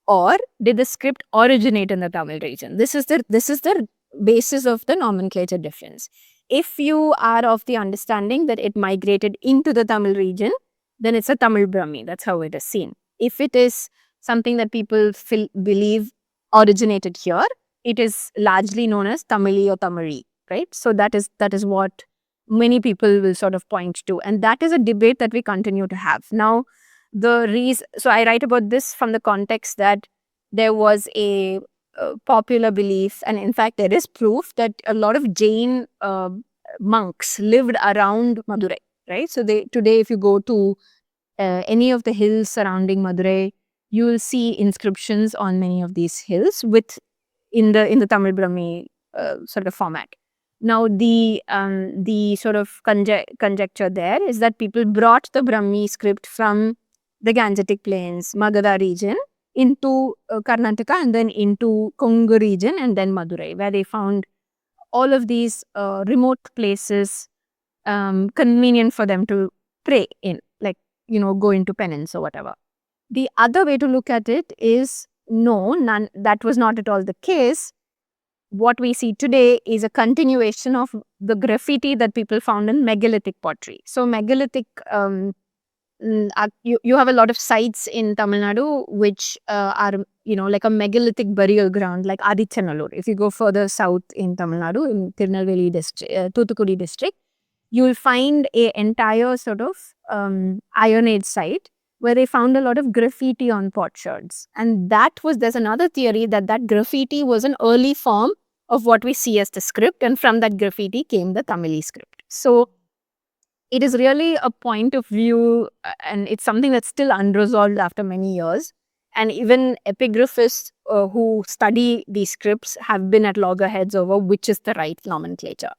or did the script originate in the Tamil region? This is the basis of the nomenclature difference. If you are of the understanding that it migrated into the Tamil region, then it's a Tamil Brahmi. That's how it is seen. If it is something that people believe originated here, it is largely known as Tamili or Tamari, right? So that is what many people will sort of point to. And that is a debate that we continue to have. Now, so I write about this from the context that there was a popular belief, and in fact, there is proof that a lot of Jain monks lived around Madurai, right? So today, if you go to any of the hills surrounding Madurai, you will see inscriptions on many of these hills in the Tamil Brahmi sort of format. Now, the sort of conjecture there is that people brought the Brahmi script from the Gangetic Plains, Magadha region, into Karnataka, and then into Kongu region, and then Madurai, where they found all of these remote places convenient for them to pray in, like, go into penance or whatever. The other way to look at it is, no, that was not at all the case. what we see today is a continuation of the graffiti that people found in megalithic pottery. So megalithic, you have a lot of sites in Tamil Nadu which are, like a megalithic burial ground, like Adichanallur. If you go further south in Tamil Nadu, in Tirunelveli district, Thoothukudi district, you will find a entire sort of Iron Age site where they found a lot of graffiti on potsherds. And there's another theory that graffiti was an early form of what we see as the script. And from that graffiti came the Tamili script. So it is really a point of view, and it's something that's still unresolved after many years. And even epigraphists who study these scripts have been at loggerheads over which is the right nomenclature.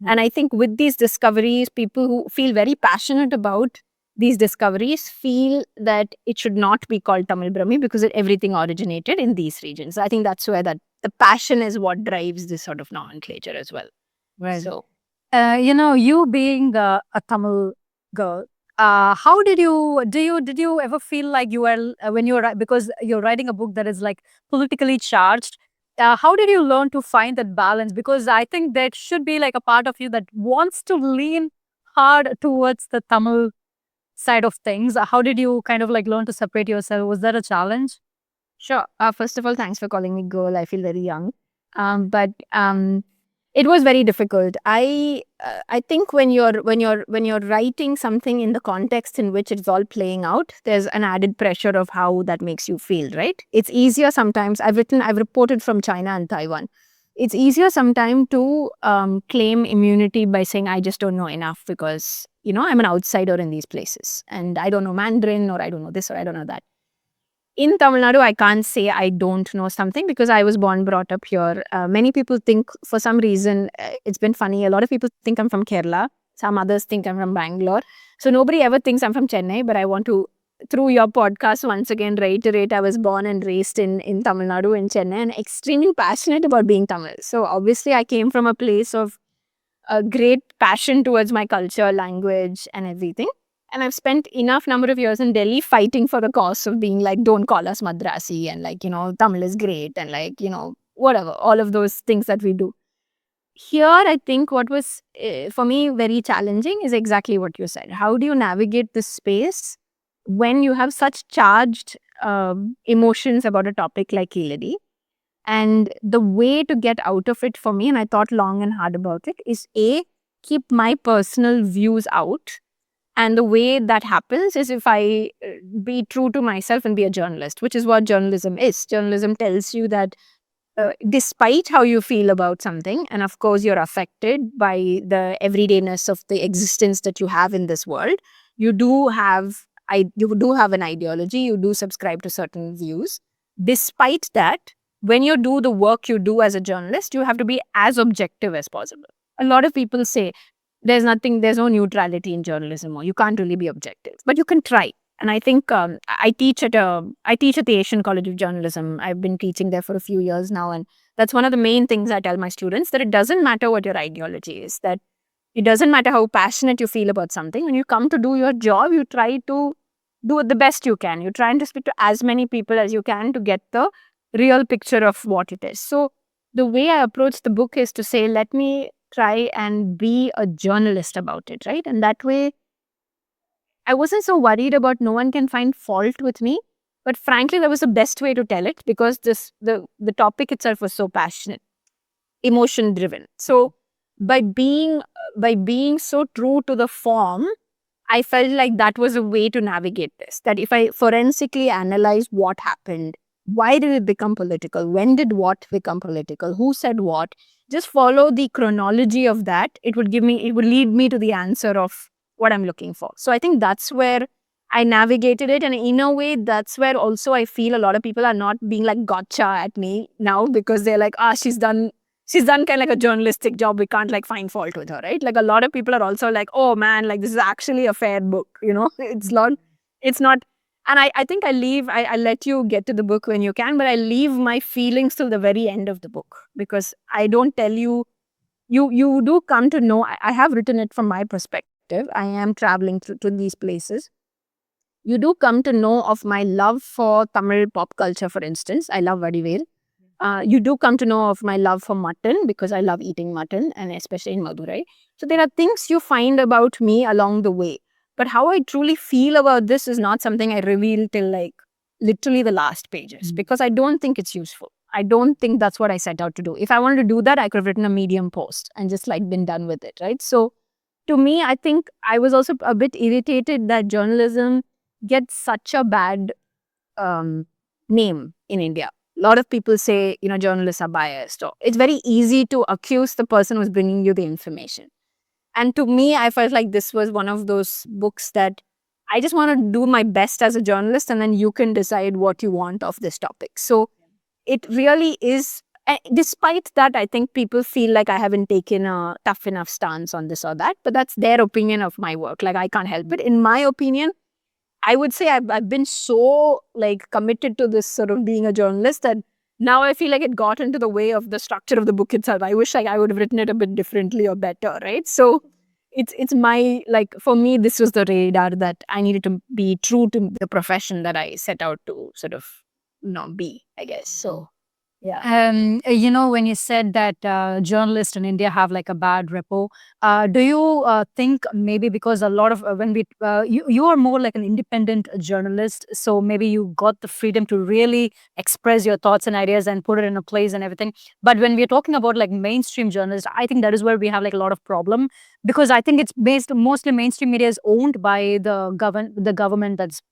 And I think with these discoveries, people who feel very passionate about these discoveries feel that it should not be called Tamil Brahmi because everything originated in these regions. I think that's where the passion is what drives this sort of nomenclature as well. Right. So, you being a Tamil girl, how did you ever feel like you were when you were because you're writing a book that is like politically charged? How did you learn to find that balance? Because I think there should be like a part of you that wants to lean hard towards the Tamil side of things. How did you kind of like learn to separate yourself? Was that a challenge? sure. First of all, thanks for calling me girl. I feel very young. But it was very difficult. I think when you're writing something in the context in which it's all playing out, there's an added pressure of how that makes you feel, right? It's easier sometimes. I've reported from China and Taiwan. It's easier sometimes to claim immunity by saying I just don't know enough because I'm an outsider in these places and I don't know Mandarin or I don't know this or I don't know that. In Tamil Nadu, I can't say I don't know something because I was born, brought up here. Many people think for some reason, it's been funny. A lot of people think I'm from Kerala. Some others think I'm from Bangalore. So nobody ever thinks I'm from Chennai. But I want to, through your podcast, once again reiterate I was born and raised in Tamil Nadu, in Chennai, and extremely passionate about being Tamil. So obviously, I came from a place of a great passion towards my culture, language, and everything. And I've spent enough number of years in Delhi fighting for the cause of being like, don't call us Madrasi and like, Tamil is great and like, whatever, all of those things that we do. Here, I think what was for me very challenging is exactly what you said. How do you navigate this space when you have such charged emotions about a topic like Keeladi? And the way to get out of it for me, and I thought long and hard about it, is keep my personal views out. And the way that happens is if I be true to myself and be a journalist, which is what journalism is. Journalism tells you that despite how you feel about something, and of course you're affected by the everydayness of the existence that you have in this world, you do have an ideology, you do subscribe to certain views. Despite that, when you do the work you do as a journalist, you have to be as objective as possible. A lot of people say there's no neutrality in journalism, or you can't really be objective, but you can try. And I think I teach at the Asian College of Journalism. I've been teaching there for a few years now, and that's one of the main things I tell my students, that it doesn't matter what your ideology is, that it doesn't matter how passionate you feel about something. When you come to do your job, you try to do it the best you can. You're trying to speak to as many people as you can to get the real picture of what it is. So the way I approach the book is to say, let me try and be a journalist about it, right? And that way, I wasn't so worried about no one can find fault with me. But frankly, that was the best way to tell it because the topic itself was so passionate, emotion driven. So by being so true to the form, I felt like that was a way to navigate this. That if I forensically analyze what happened, why did it become political? When did what become political? Who said what? Just follow the chronology of that. It would lead me to the answer of what I'm looking for. So I think that's where I navigated it. And in a way, that's where also I feel a lot of people are not being like gotcha at me now because they're like, she's done kind of like a journalistic job. We can't like find fault with her, right? Like a lot of people are also like, oh man, like this is actually a fair book, it's not. And I think I let you get to the book when you can, but I leave my feelings till the very end of the book because I don't tell you, you do come to know, I have written it from my perspective. I am traveling to these places. You do come to know of my love for Tamil pop culture, for instance. I love Vadivel. You do come to know of my love for mutton because I love eating mutton, and especially in Madurai. So there are things you find about me along the way. But how I truly feel about this is not something I reveal till like literally the last pages because I don't think it's useful. I don't think that's what I set out to do. If I wanted to do that, I could have written a Medium post and just like been done with it, right? So to me, I think I was also a bit irritated that journalism gets such a bad name in India. A lot of people say, journalists are biased, or it's very easy to accuse the person who's bringing you the information. And to me, I felt like this was one of those books that I just want to do my best as a journalist, and then you can decide what you want of this topic. So it really is. Despite that, I think people feel like I haven't taken a tough enough stance on this or that, but that's their opinion of my work. Like, I can't help it. In my opinion, I would say I've been so like committed to this sort of being a journalist that now I feel like it got into the way of the structure of the book itself. I wish like I would have written it a bit differently or better, right? So it's my like for me this was the radar that I needed to be true to the profession that I set out to sort of be, I guess. So yeah. When you said that journalists in India have like a bad repo, do you think maybe because a lot of when we you are more like an independent journalist, so maybe you got the freedom to really express your thoughts and ideas and put it in a place and everything. But when we're talking about like mainstream journalists, I think that is where we have like a lot of problem because I think it's based mostly mainstream media is owned by the government that's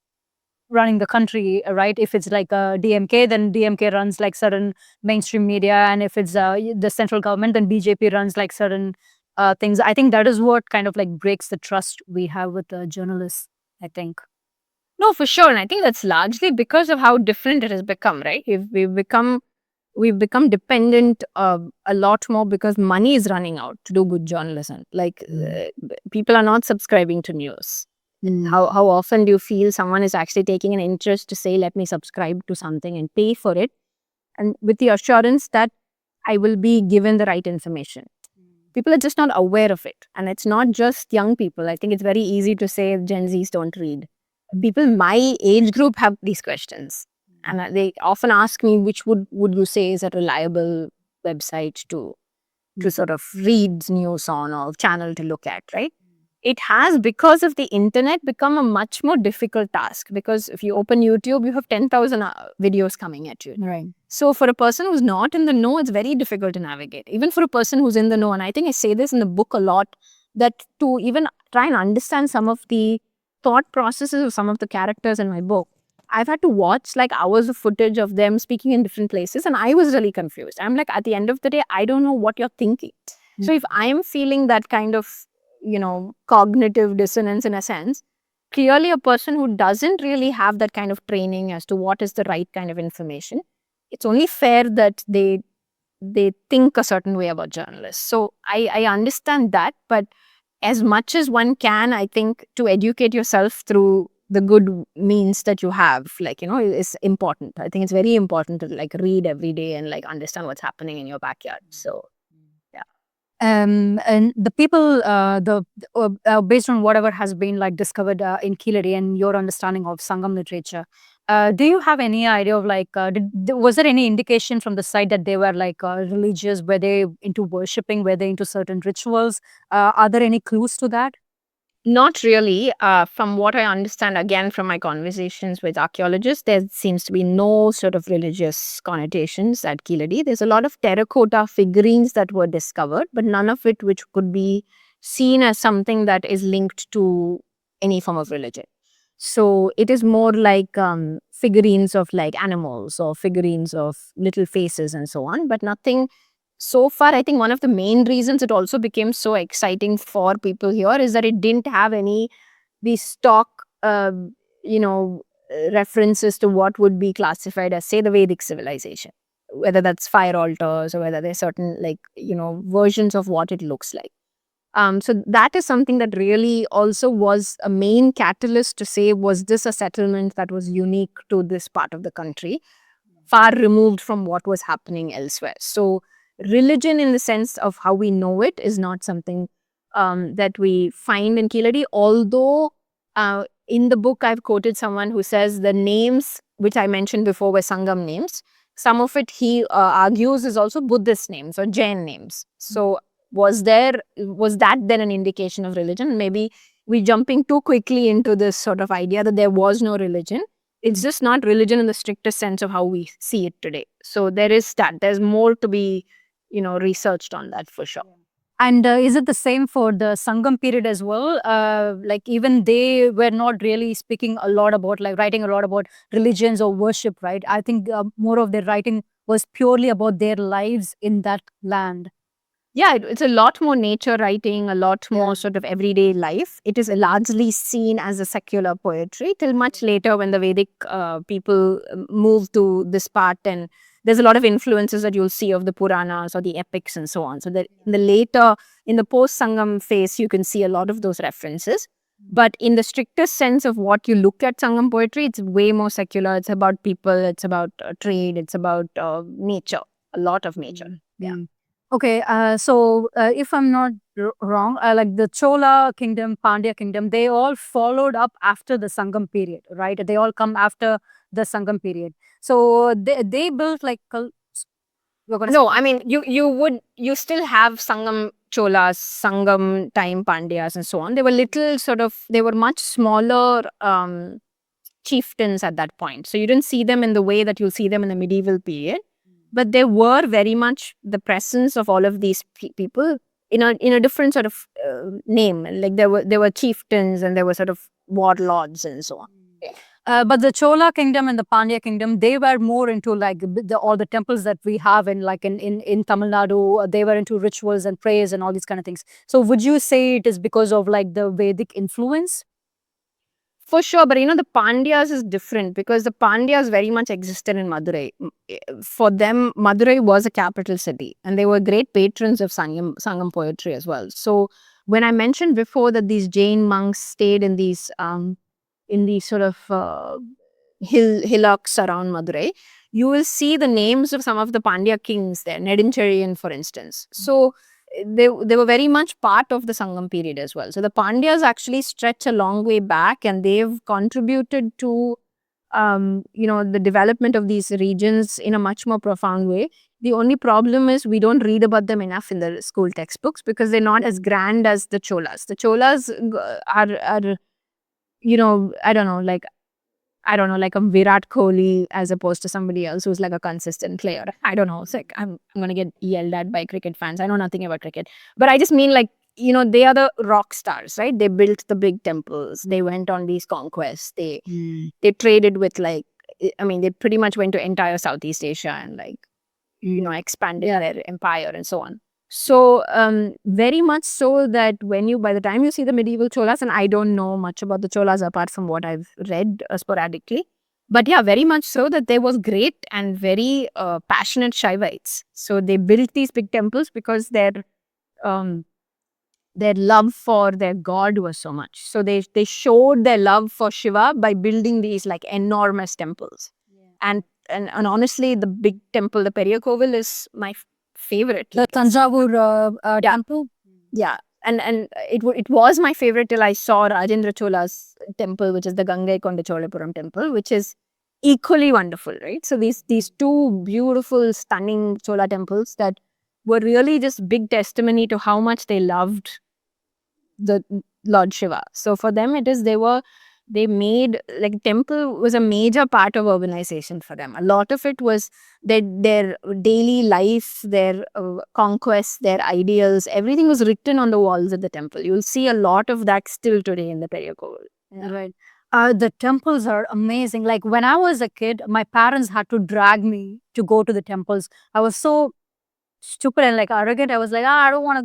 running the country, right? If it's like DMK, then DMK runs like certain mainstream media, and if it's the central government, then BJP runs like certain things. I think that is what kind of like breaks the trust we have with the journalists, I think. No, for sure. And I think that's largely because of how different it has become, right? We've become dependent a lot more because money is running out to do good journalism. Like people are not subscribing to news. How often do you feel someone is actually taking an interest to say, let me subscribe to something and pay for it, and with the assurance that I will be given the right information? People are just not aware of it. And it's not just young people. I think it's very easy to say Gen Zs don't read. People my age group have these questions. And they often ask me, which would you say is a reliable website to sort of read news on or channel to look at, right? It has, because of the internet, become a much more difficult task because if you open YouTube, you have 10,000 videos coming at you. Right. So for a person who's not in the know, it's very difficult to navigate. Even for a person who's in the know, and I think I say this in the book a lot, that to even try and understand some of the thought processes of some of the characters in my book, I've had to watch like hours of footage of them speaking in different places, and I was really confused. I'm like, at the end of the day, I don't know what you're thinking. So if I'm feeling that kind of, cognitive dissonance in a sense, clearly a person who doesn't really have that kind of training as to what is the right kind of information, it's only fair that they think a certain way about journalists. So I understand that, but as much as one can, I think to educate yourself through the good means that you have, like, is important. I think it's very important to like read every day and like understand what's happening in your backyard. So and the people, based on whatever has been like discovered in Keeladi and your understanding of Sangam literature, do you have any idea of like, was there any indication from the site that they were like religious? Were they into worshipping? Were they into certain rituals? Are there any clues to that? not really. From what I understand, again, from my conversations with archaeologists, there seems to be no sort of religious connotations at Keeladi. There's a lot of terracotta figurines that were discovered, but none of it which could be seen as something that is linked to any form of religion. So it is more like figurines of like animals or figurines of little faces and so on, but nothing. So far, I think one of the main reasons it also became so exciting for people here is that it didn't have any the stock, references to what would be classified as, say, the Vedic civilization, whether that's fire altars or whether there's certain like versions of what it looks like. So that is something that really also was a main catalyst to say, was this a settlement that was unique to this part of the country, far removed from what was happening elsewhere? So religion in the sense of how we know it is not something that we find in Keeladi, although in the book I've quoted someone who says the names which I mentioned before were Sangam names. some of it he argues is also Buddhist names or Jain names. So was that then an indication of religion? Maybe we jumping too quickly into this sort of idea that there was no religion. It's just not religion in the strictest sense of how we see it today. So there's more to be, researched on that for sure. And is it the same for the Sangam period as well? Like even they were not really speaking a lot about, like writing a lot about religions or worship, right? I think more of their writing was purely about their lives in that land. Yeah, it's a lot more nature writing, a lot more sort of everyday life. It is largely seen as a secular poetry till much later when the Vedic people moved to this part, and there's a lot of influences that you'll see of the Puranas or the epics and so on. So that in the post-Sangam phase, you can see a lot of those references. But in the strictest sense of what you look at Sangam poetry, it's way more secular. It's about people, it's about trade, it's about nature, a lot of nature. Yeah. Okay, so if I'm not wrong, like the Chola kingdom, Pandya kingdom, they all followed up after the Sangam period, right? They all come after the Sangam period. So they built like no, I mean you still have Sangam Cholas, Sangam time Pandyas and so on. They were much smaller chieftains at that point. So you didn't see them in the way that you'll see them in the medieval period. But there were very much the presence of all of these people in a different sort of name. Like there were chieftains and there were sort of warlords and so on. But the Chola kingdom and the Pandya kingdom, they were more into like all the temples that we have in Tamil Nadu. They were into rituals and prayers and all these kind of things. So would you say it is because of like the Vedic influence? For sure, but the Pandyas is different because the Pandyas very much existed in Madurai. For them, Madurai was a capital city and they were great patrons of Sangam poetry as well. So when I mentioned before that these Jain monks stayed in these sort of hillocks around Madurai, you will see the names of some of the Pandya kings there, Nedincherian for instance. So they were very much part of the Sangam period as well. So the Pandyas actually stretch a long way back and they've contributed to the development of these regions in a much more profound way. The only problem is we don't read about them enough in the school textbooks because they're not as grand as the Cholas. The Cholas are I don't know, like a Virat Kohli as opposed to somebody else who's like a consistent player. I don't know. It's like I'm going to get yelled at by cricket fans. I know nothing about cricket. But I just mean like, they are the rock stars, right? They built the big temples. They went on these conquests. They traded with they pretty much went to entire Southeast Asia and expanded their empire and so on. So very much so that by the time you see the medieval Cholas, and I don't know much about the Cholas apart from what I've read sporadically, but yeah, very much so that there was great and very passionate Shaivites. So they built these big temples because their love for their god was so much. So they showed their love for Shiva by building these like enormous temples. And honestly, the big temple, the Periya Kovil, is my favorite. The Tanjavur temple? Yeah. And it was my favorite till I saw Rajendra Chola's temple, which is the Gangaikonda Cholapuram temple, which is equally wonderful, right? So these two beautiful, stunning Chola temples that were really just big testimony to how much they loved the Lord Shiva. So for them, they made like temple was a major part of urbanization for them. A lot of it was their daily life, their conquests, their ideals. Everything was written on the walls of the temple. You'll see a lot of that still today in the Periya Kovil. Yeah. Right. The temples are amazing. Like when I was a kid, my parents had to drag me to go to the temples. I was so stupid and like arrogant. I was like, I don't want to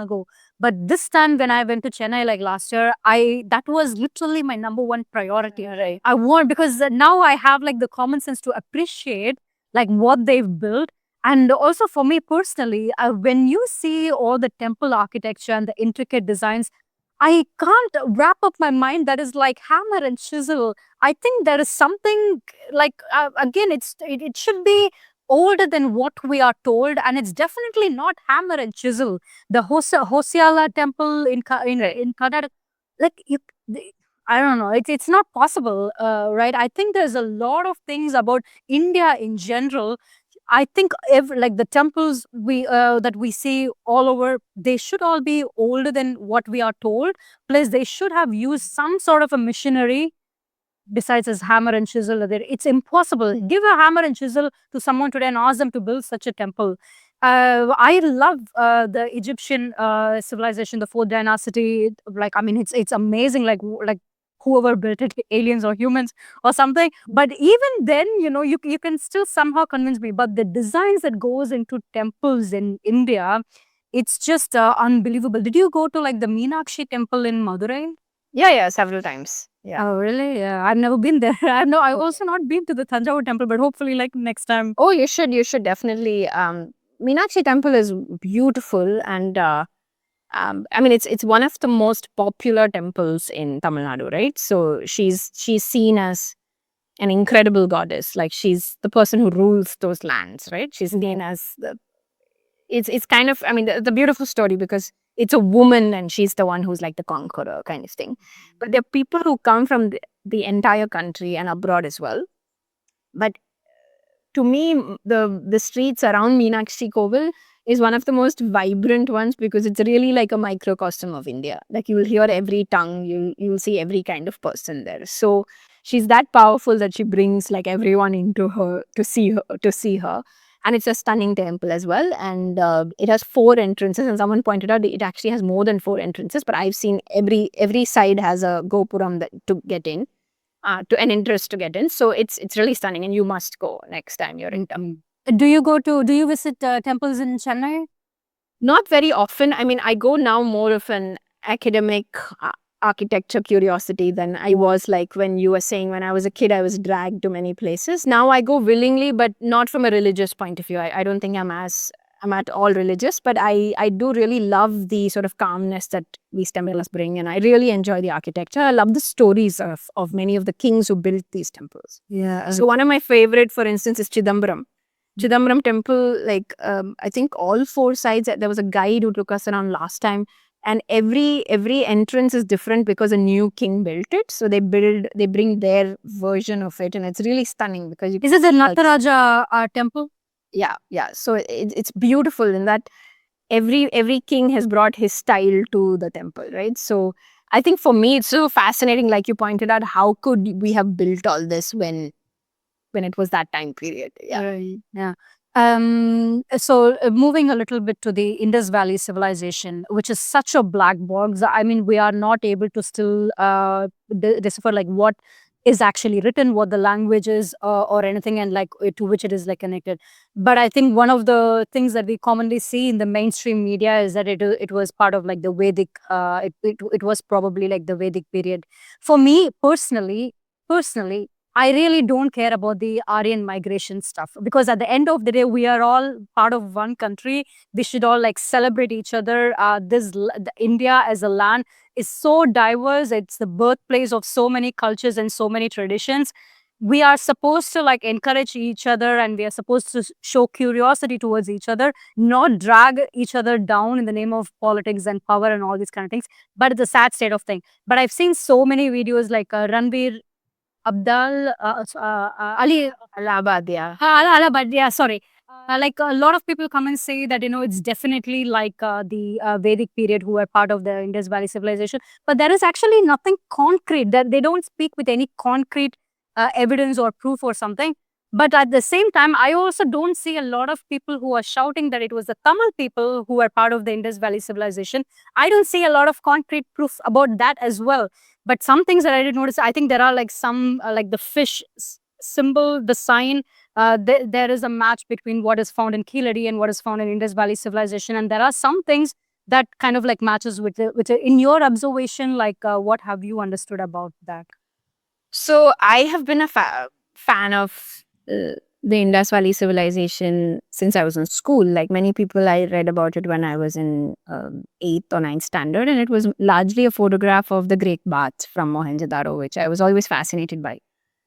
go. But this time when I went to Chennai like last year, that was literally my number one priority. Right. I want, because now I have like the common sense to appreciate like what they've built. And also for me personally, when you see all the temple architecture and the intricate designs, I can't wrap up my mind that is like hammer and chisel. I think there is something like, again, it should be older than what we are told, and it's definitely not hammer and chisel. The Hosiala temple in Karnataka, like I don't know. It's not possible, right? I think there's a lot of things about India in general. I think like the temples that we see all over, they should all be older than what we are told. Plus, they should have used some sort of a machinery besides his hammer and chisel. It's impossible. Give a hammer and chisel to someone today and ask them to build such a temple. I love the Egyptian civilization, the fourth dynasty. Like, I mean, it's amazing. Like whoever built it, aliens or humans or something. But even then, you can still somehow convince me. But the designs that goes into temples in India, it's just unbelievable. Did you go to like the Meenakshi temple in Madurai? Yeah, several times. Yeah. Oh, really? Yeah, I've never been there. I've also not been to the Tanjavur temple, but hopefully, like next time. Oh, you should definitely. Meenakshi temple is beautiful, and I mean, it's one of the most popular temples in Tamil Nadu, right? So she's seen as an incredible goddess. Like, she's the person who rules those lands, right? She's seen as the. It's kind of, I mean, the beautiful story, because it's a woman and she's the one who's like the conqueror kind of thing. But there are people who come from the entire country and abroad as well. But to me, the streets around Meenakshi Koval is one of the most vibrant ones, because it's really like a microcosm of India. Like, you will hear every tongue, you'll see every kind of person there. So she's that powerful that she brings like everyone into her to see her. And it's a stunning temple as well. And it has 4 entrances. And someone pointed out it actually has more than 4 entrances. But I've seen every side has a gopuram to get in. To an interest to get in. So it's really stunning, and you must go next time you're in town. Do you visit temples in Chennai? Not very often. I mean, I go now more of an academic architecture curiosity than I was, like when you were saying when I was a kid, I was dragged to many places. Now I go willingly, but not from a religious point of view. I don't think I'm at all religious, but I do really love the sort of calmness that these temples bring, and I really enjoy the architecture. I love the stories of many of the kings who built these temples. Yeah. So one of my favorite, for instance, is Chidambaram. Chidambaram temple, like I think all 4 sides, there was a guide who took us around last time, and every entrance is different because a new king built it. So they bring their version of it, and it's really stunning because Is it the Nataraja temple? Yeah. So it's beautiful in that every king has brought his style to the temple, right? So I think for me it's so fascinating, like you pointed out, how could we have built all this when it was that time period? Yeah. Right. Yeah. So moving a little bit to the Indus Valley civilization, which is such a black box. I mean, we are not able to still decipher like what is actually written, what the language is, or anything, and like to which it is like connected. But I think one of the things that we commonly see in the mainstream media is that it was part of like the Vedic. It was probably like the Vedic period. For me personally, I really don't care about the Aryan migration stuff, because at the end of the day, we are all part of one country. We should all like celebrate each other. India as a land is so diverse. It's the birthplace of so many cultures and so many traditions. We are supposed to like encourage each other, and we are supposed to show curiosity towards each other, not drag each other down in the name of politics and power and all these kind of things. But it's a sad state of thing. But I've seen so many videos like Ranveer Abdal Ali Allahabad, yeah. Allahabad, yeah, sorry. Like a lot of people come and say that, it's definitely like the Vedic period who were part of the Indus Valley civilization. But there is actually nothing concrete, that they don't speak with any concrete evidence or proof or something. But at the same time, I also don't see a lot of people who are shouting that it was the Tamil people who were part of the Indus Valley civilization. I don't see a lot of concrete proof about that as well. But some things that I did notice, I think there are like some, like the fish symbol, the sign. There is a match between what is found in Keeladi and what is found in Indus Valley civilization. And there are some things that kind of like matches with in your observation, like what have you understood about that? So I have been a fan of the Indus Valley civilization since I was in school. Like many people, I read about it when I was in 8th or 9th standard, and it was largely a photograph of the Great Bath from Mohenjo-daro, which I was always fascinated by.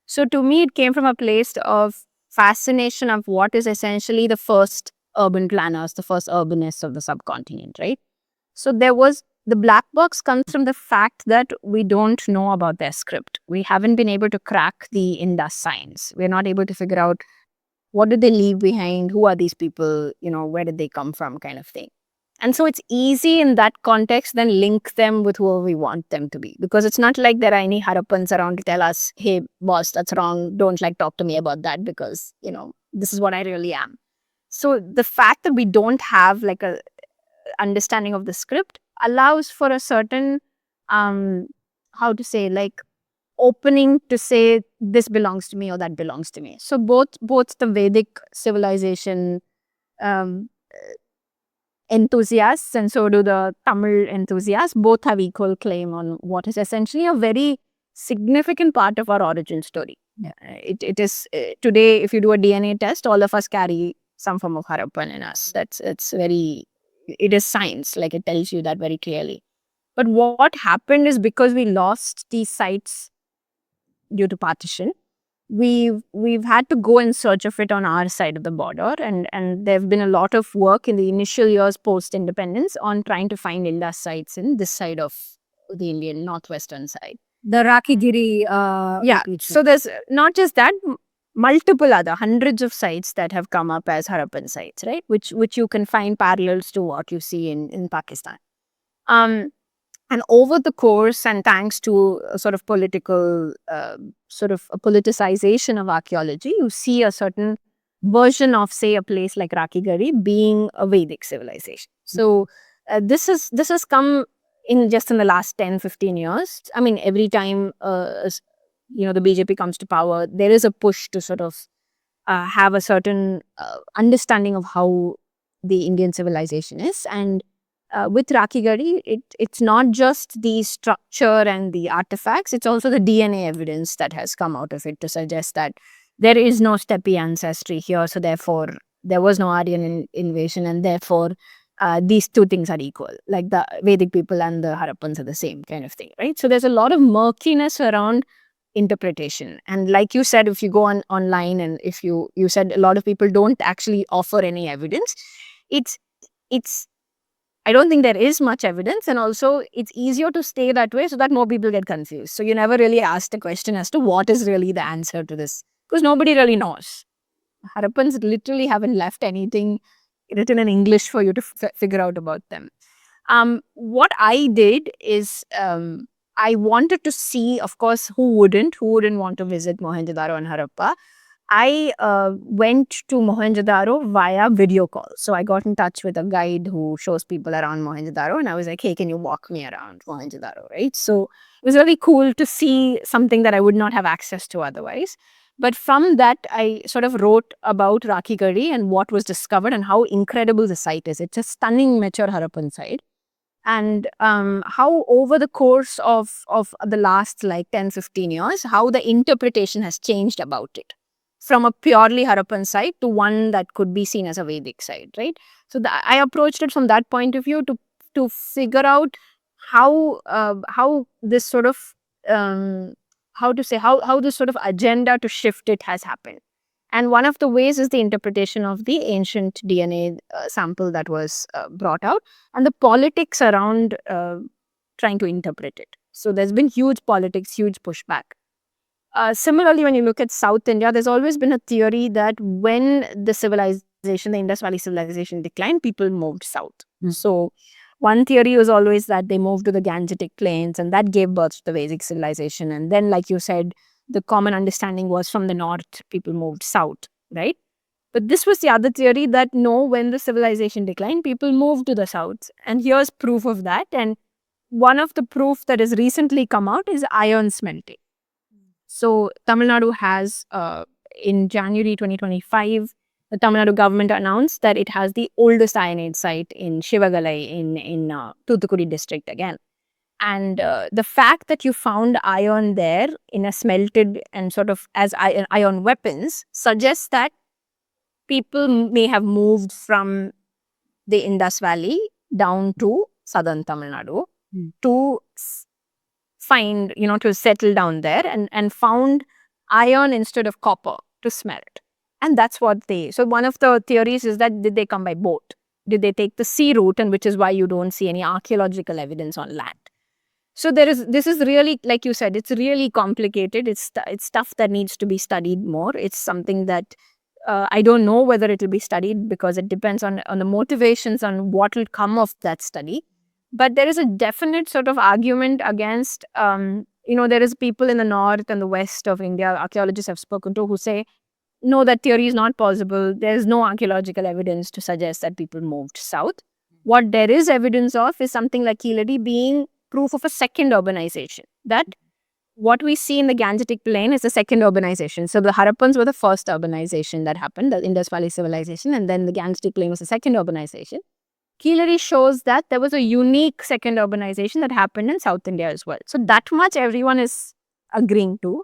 So to me, it came from a place of fascination of what is essentially the first urban planners, the first urbanists of the subcontinent, right? So there was the black box comes from the fact that we don't know about their script. We haven't been able to crack the Indus signs. We're not able to figure out what did they leave behind, who are these people, where did they come from, kind of thing. And so it's easy in that context then link them with whoever we want them to be, because it's not like there are any Harappans around to tell us, hey boss, that's wrong, don't talk to me about that, because this is what I really am. So the fact that we don't have like a understanding of the script allows for a certain how to say, like, opening to say this belongs to me or that belongs to me. So both the Vedic civilization um, enthusiasts and so do the Tamil enthusiasts, both have equal claim on what is essentially a very significant part of our origin story. Yeah. It is today, if you do a DNA test, all of us carry some form of Harappan in us. It is science, like it tells you that very clearly. But what happened is, because we lost these sites due to partition, we've had to go in search of it on our side of the border, and there have been a lot of work in the initial years post independence on trying to find Indus sites in this side of the Indian northwestern side. The Rakigiri. Yeah. So there's not just that, multiple other hundreds of sites that have come up as Harappan sites, right? Which you can find parallels to what you see in Pakistan. And over the course, and thanks to a sort of political, sort of a politicization of archaeology, you see a certain version of, say, a place like Rakigari being a Vedic civilization. So this has come in just in the last 10-15 years. I mean, every time the BJP comes to power, there is a push to sort of have a certain understanding of how the Indian civilization is. And with Rakigari, it's not just the structure and the artifacts, it's also the DNA evidence that has come out of it to suggest that there is no steppe ancestry here, so therefore there was no Aryan invasion, and therefore these two things are equal, like the Vedic people and the Harappans are the same kind of thing, right? So there's a lot of murkiness around interpretation. And like you said, if you go online, and if you said a lot of people don't actually offer any evidence, it's I don't think there is much evidence, and also it's easier to stay that way so that more people get confused. So you never really ask the question as to what is really the answer to this, because nobody really knows. Harappans literally haven't left anything written in English for you to figure out about them. What I did is I wanted to see, of course, who wouldn't want to visit Mohenjo-daro and Harappa. I went to Mohenjo-daro via video call. So I got in touch with a guide who shows people around Mohenjo-daro, and I was like, hey, can you walk me around Mohenjo-daro, right? So it was really cool to see something that I would not have access to otherwise. But from that, I sort of wrote about Rakigari and what was discovered and how incredible the site is. It's a stunning mature Harappan site. And how over the course of the last like 10-15 years, how the interpretation has changed about it, from a purely Harappan site to one that could be seen as a Vedic site, right? So I approached it from that point of view to figure out how this sort of how this sort of agenda to shift it has happened. And one of the ways is the interpretation of the ancient DNA sample that was brought out, and the politics around trying to interpret it. So there's been huge politics, huge pushback. Similarly, when you look at South India, there's always been a theory that when the Indus Valley civilization declined, people moved south. So one theory was always that they moved to the Gangetic plains, and that gave birth to the Vedic civilization. And then, like you said, the common understanding was from the north, people moved south, right? But this was the other theory that no, when the civilization declined, people moved to the south. And here's proof of that. And one of the proof that has recently come out is iron smelting. So Tamil Nadu has, in January 2025, the Tamil Nadu government announced that it has the oldest ironade site in Shivagalai in Thoothukudi district again. And the fact that you found iron there in a smelted and sort of as iron weapons suggests that people may have moved from the Indus Valley down to southern Tamil Nadu to find, to settle down there and found iron instead of copper to smelt. And that's what so one of the theories is that did they come by boat? did they take the sea route, and which is why you don't see any archaeological evidence on land. So this is really, like you said, it's really complicated. It's stuff that needs to be studied more. It's something that I don't know whether it will be studied, because it depends on the motivations on what will come of that study. But there is a definite sort of argument against, there is people in the north and the west of India, archaeologists have spoken to, who say, no, that theory is not possible. There's no archaeological evidence to suggest that people moved south. What there is evidence of is something like Keeladi being proof of a second urbanization. That what we see in the Gangetic Plain is the second urbanization. So the Harappans were the first urbanization that happened, the Indus Valley civilization, and then the Gangetic Plain was the second urbanization. Keeladi shows that there was a unique second urbanization that happened in South India as well. So that much everyone is agreeing to.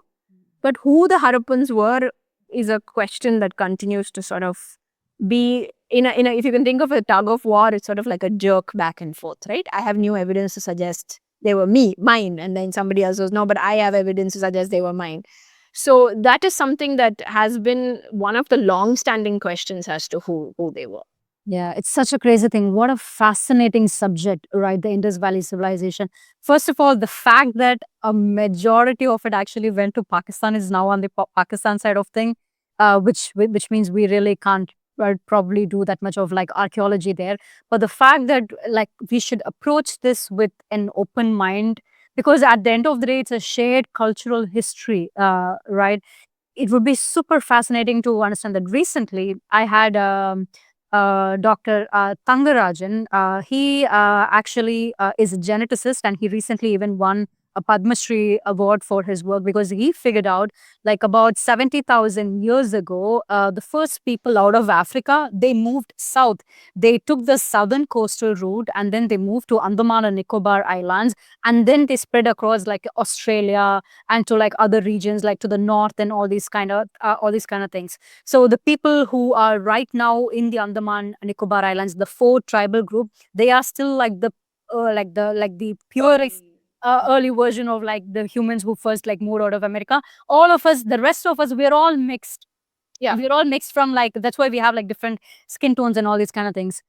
But who the Harappans were is a question that continues to sort of be if you can think of a tug of war, it's sort of like a jerk back and forth, right? I have new evidence to suggest they were mine, and then somebody else goes, no, but I have evidence to suggest they were mine. So that is something that has been one of the long-standing questions as to who they were. Yeah, it's such a crazy thing. What a fascinating subject, right? The Indus Valley civilization. First of all, the fact that a majority of it actually went to Pakistan is now on the Pakistan side of thing, which means we really can't probably do that much of like archaeology there. But the fact that like we should approach this with an open mind, because at the end of the day, it's a shared cultural history, right? It would be super fascinating to understand that. Recently, I had Dr. Thangarajan. He actually is a geneticist, and he recently even won a Padma Shri award for his work, because he figured out like about 70,000 years ago, the first people out of Africa, they moved south. They took the southern coastal route, and then they moved to Andaman and Nicobar Islands, and then they spread across like Australia and to like other regions like to the north and all these kind of things. So the people who are right now in the Andaman and Nicobar Islands, the four tribal group, they are still like the purest early version of like the humans who first like moved out of America. All of us, the rest of us, we're all mixed. Yeah. We're all mixed from like, that's why we have like different skin tones and all these kind of things.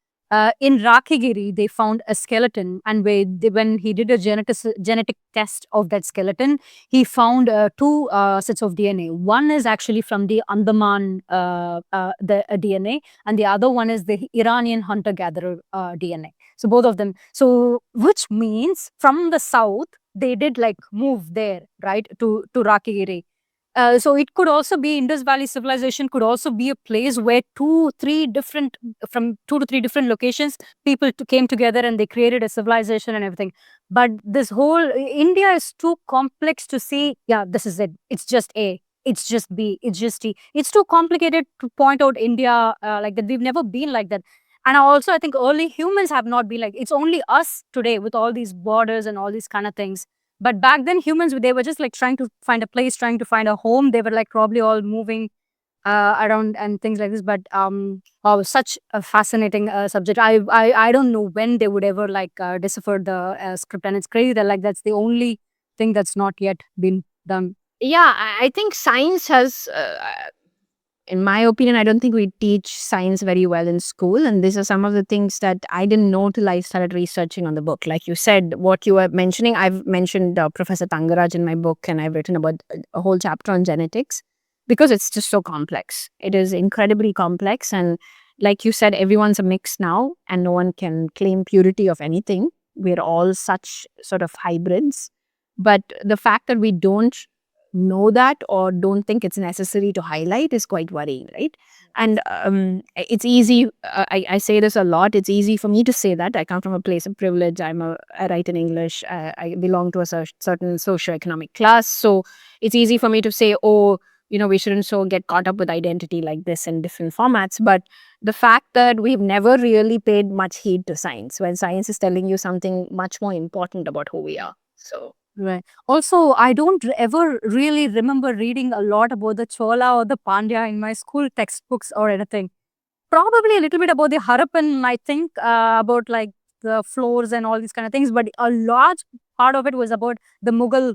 In Rakigiri, they found a skeleton, and when he did a genetic test of that skeleton, he found two sets of DNA. One is actually from the Andaman DNA, and the other one is the Iranian hunter-gatherer DNA. So both of them. So which means from the south, they did like move there, right, to Rakigiri. So it could also be Indus Valley civilization could also be a place where from 2 to 3 different locations, people came together and they created a civilization and everything. But this whole India is too complex to see, yeah, this is it. It's just A. It's just B. It's just T. It's too complicated to point out India like that. We've never been like that. And also, I think early humans have not been like, it's only us today with all these borders and all these kind of things. But back then, humans, they were just like trying to find a place, trying to find a home. They were like probably all moving around and things like this. But wow, such a fascinating subject. I don't know when they would ever like decipher the script. And it's crazy that like that's the only thing that's not yet been done. Yeah, I think science has, in my opinion, I don't think we teach science very well in school. And these are some of the things that I didn't know till I started researching on the book. Like you said, what you were mentioning, I've mentioned Professor Tangaraj in my book, and I've written about a whole chapter on genetics, because it's just so complex. It is incredibly complex. And like you said, everyone's a mix now, and no one can claim purity of anything. We're all such sort of hybrids. But the fact that we don't know that or don't think it's necessary to highlight is quite worrying, right? And it's easy, I say this a lot, it's easy for me to say that. I come from a place of privilege. I write in English. I belong to a certain socioeconomic class. So it's easy for me to say, oh, we shouldn't so get caught up with identity like this in different formats. But the fact that we've never really paid much heed to science, when science is telling you something much more important about who we are. So right. Also, I don't ever really remember reading a lot about the Chola or the Pandya in my school textbooks or anything. Probably a little bit about the Harappan, I think, about like the floors and all these kind of things. But a large part of it was about the Mughal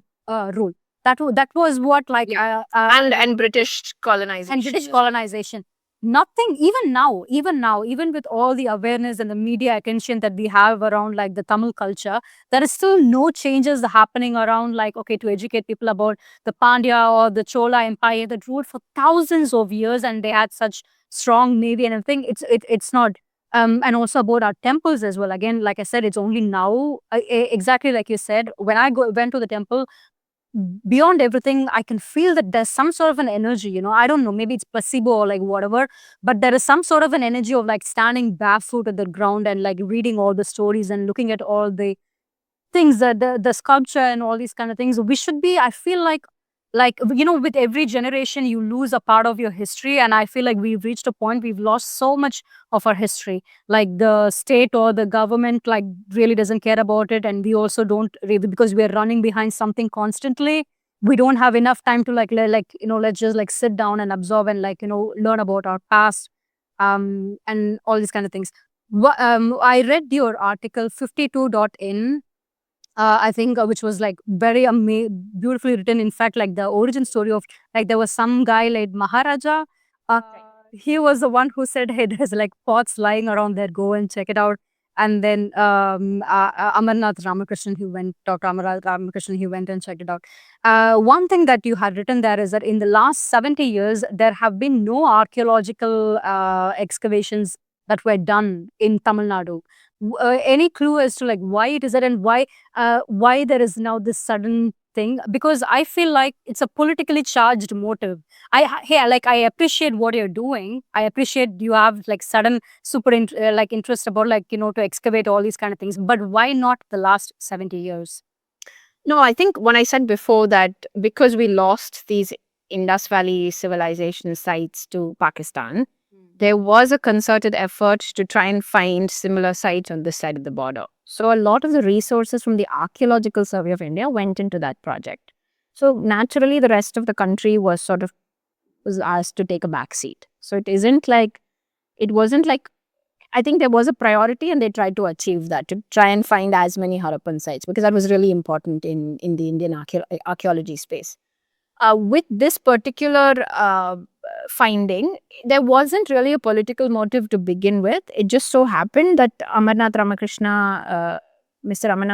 rule. That was what like and British colonization. And British colonization. nothing. Even with all the awareness and the media attention that we have around like the Tamil culture, there is still no changes happening around, like, okay, to educate people about the Pandya or the Chola Empire that ruled for thousands of years, and they had such strong navy and everything. It's not. And also about our temples as well. Again, like I said, it's only now, exactly like you said, when I went to the temple, beyond everything, I can feel that there's some sort of an energy, I don't know, maybe it's placebo or like whatever, but there is some sort of an energy of like standing barefoot at the ground and like reading all the stories and looking at all the things, that the sculpture and all these kind of things. We should be, I feel like, with every generation you lose a part of your history, and I feel like we've reached a point we've lost so much of our history. Like the state or the government like really doesn't care about it, and we also don't really, because we're running behind something constantly. We don't have enough time to let's just like sit down and absorb and like learn about our past, and all these kind of things. I read your article 52.in, I think, which was like very beautifully written. In fact, like the origin story of, like, there was some guy like Maharaja. Uh, he was the one who said, "Hey, there's like pots lying around there. Go and check it out." And then Amarnath Ramakrishnan, Dr. Amarnath Ramakrishnan, he went and checked it out. One thing that you had written there is that in the last 70 years, there have been no archaeological excavations that were done in Tamil Nadu. Any clue as to like why it is that, and why there is now this sudden thing? Because I feel like it's a politically charged motive. I appreciate what you're doing. I appreciate you have like sudden like interest about like to excavate all these kind of things. But why not the last 70 years? No, I think when I said before that because we lost these Indus Valley civilization sites to Pakistan, there was a concerted effort to try and find similar sites on this side of the border. So a lot of the resources from the Archaeological Survey of India went into that project. So naturally, the rest of the country was asked to take a back seat. So it wasn't like, I think there was a priority and they tried to achieve that, to try and find as many Harappan sites, because that was really important in the Indian archaeology space. With this particular finding, there wasn't really a political motive to begin with. It just so happened that Mr. Amarnath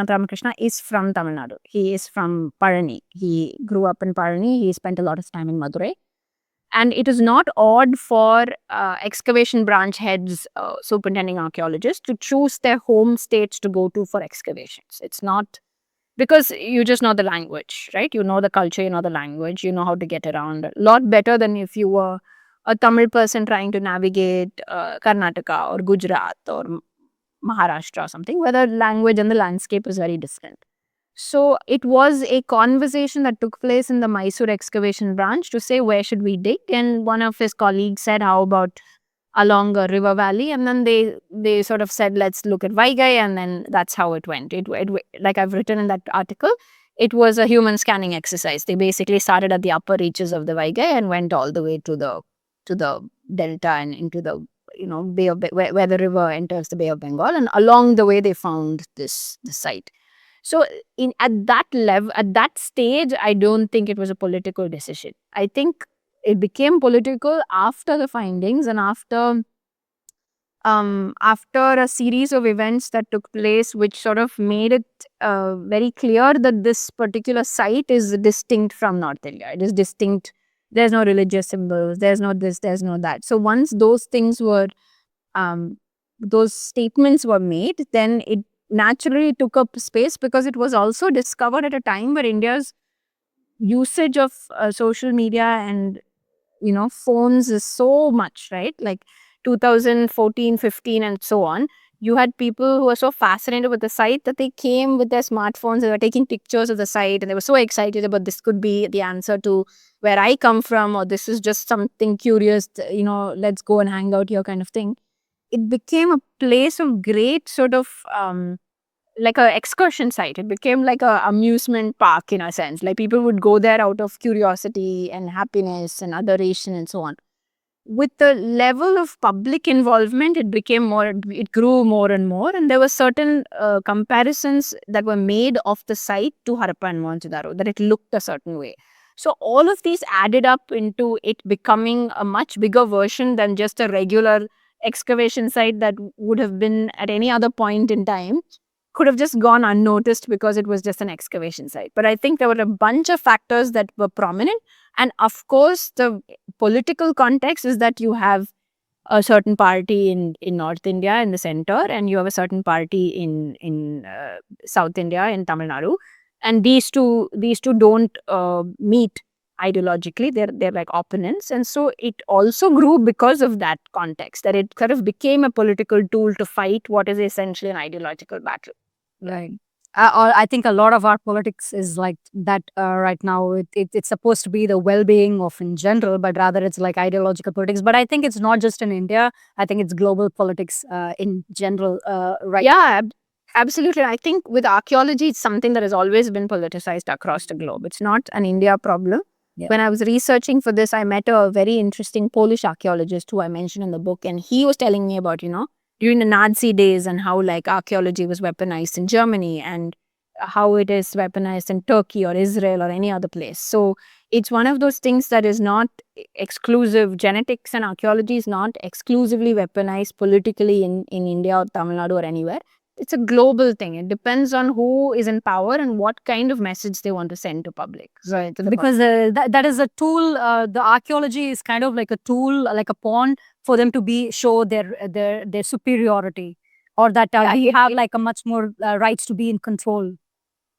Ramakrishna is from Tamil Nadu. He is from Parani. He grew up in Parani. He spent a lot of time in Madurai. And it is not odd for excavation branch heads, superintending archaeologists, to choose their home states to go to for excavations. It's not because you just know the language, right? You know the culture, you know the language, you know how to get around a lot better than if you were a Tamil person trying to navigate Karnataka or Gujarat or Maharashtra or something, where the language and the landscape is very different. So it was a conversation that took place in the Mysore excavation branch to say, where should we dig? And one of his colleagues said, how about along a river valley? And then they sort of said, let's look at Vaigai, and then that's how it went. It like I've written in that article, it was a human scanning exercise. They basically started at the upper reaches of the Vaigai and went all the way to the delta and into the Bay of where the river enters the Bay of Bengal, and along the way they found this site. So at that level, at that stage, I don't think it was a political decision. I think it became political after the findings and after a series of events that took place, which sort of made it very clear that this particular site is distinct from North India. It is distinct. There's no religious symbols. There's no this. There's no that. So once those statements were made, then it naturally took up space, because it was also discovered at a time where India's usage of social media and phones is so much, right? Like 2014, 15 and so on. You had people who were so fascinated with the site that they came with their smartphones, they were taking pictures of the site, and they were so excited about this could be the answer to where I come from, or this is just something curious, let's go and hang out here kind of thing. It became a place of great sort of like a excursion site. It became like a amusement park in a sense. Like people would go there out of curiosity and happiness and adoration and so on. With the level of public involvement, it grew more and more. And there were certain comparisons that were made of the site to Harappa and Mohenjo-daro, that it looked a certain way. So all of these added up into it becoming a much bigger version than just a regular excavation site that would have been at any other point in time, could have just gone unnoticed because it was just an excavation site. But I think there were a bunch of factors that were prominent. And of course, the political context is that you have a certain party in North India in the center, and you have a certain party in South India in Tamil Nadu, and these two don't meet ideologically. They're like opponents, and so it also grew because of that context, that it sort of became a political tool to fight what is essentially an ideological battle. Right. Or I think a lot of our politics is like that right now. It's supposed to be the well-being of in general, but rather it's like ideological politics. But I think it's not just in India. I think it's global politics in general. Right. Yeah, absolutely. I think with archaeology, it's something that has always been politicized across the globe. It's not an India problem. Yeah. When I was researching for this, I met a very interesting Polish archaeologist who I mentioned in the book, and he was telling me about, during the Nazi days and how like archaeology was weaponized in Germany and how it is weaponized in Turkey or Israel or any other place. So it's one of those things that is not exclusive. Genetics and archaeology is not exclusively weaponized politically in India or Tamil Nadu or anywhere. It's a global thing. It depends on who is in power and what kind of message they want to send to public. Right. Because that is a tool. The archaeology is kind of like a tool, like a pawn for them to show their superiority, or that you have like a much more rights to be in control.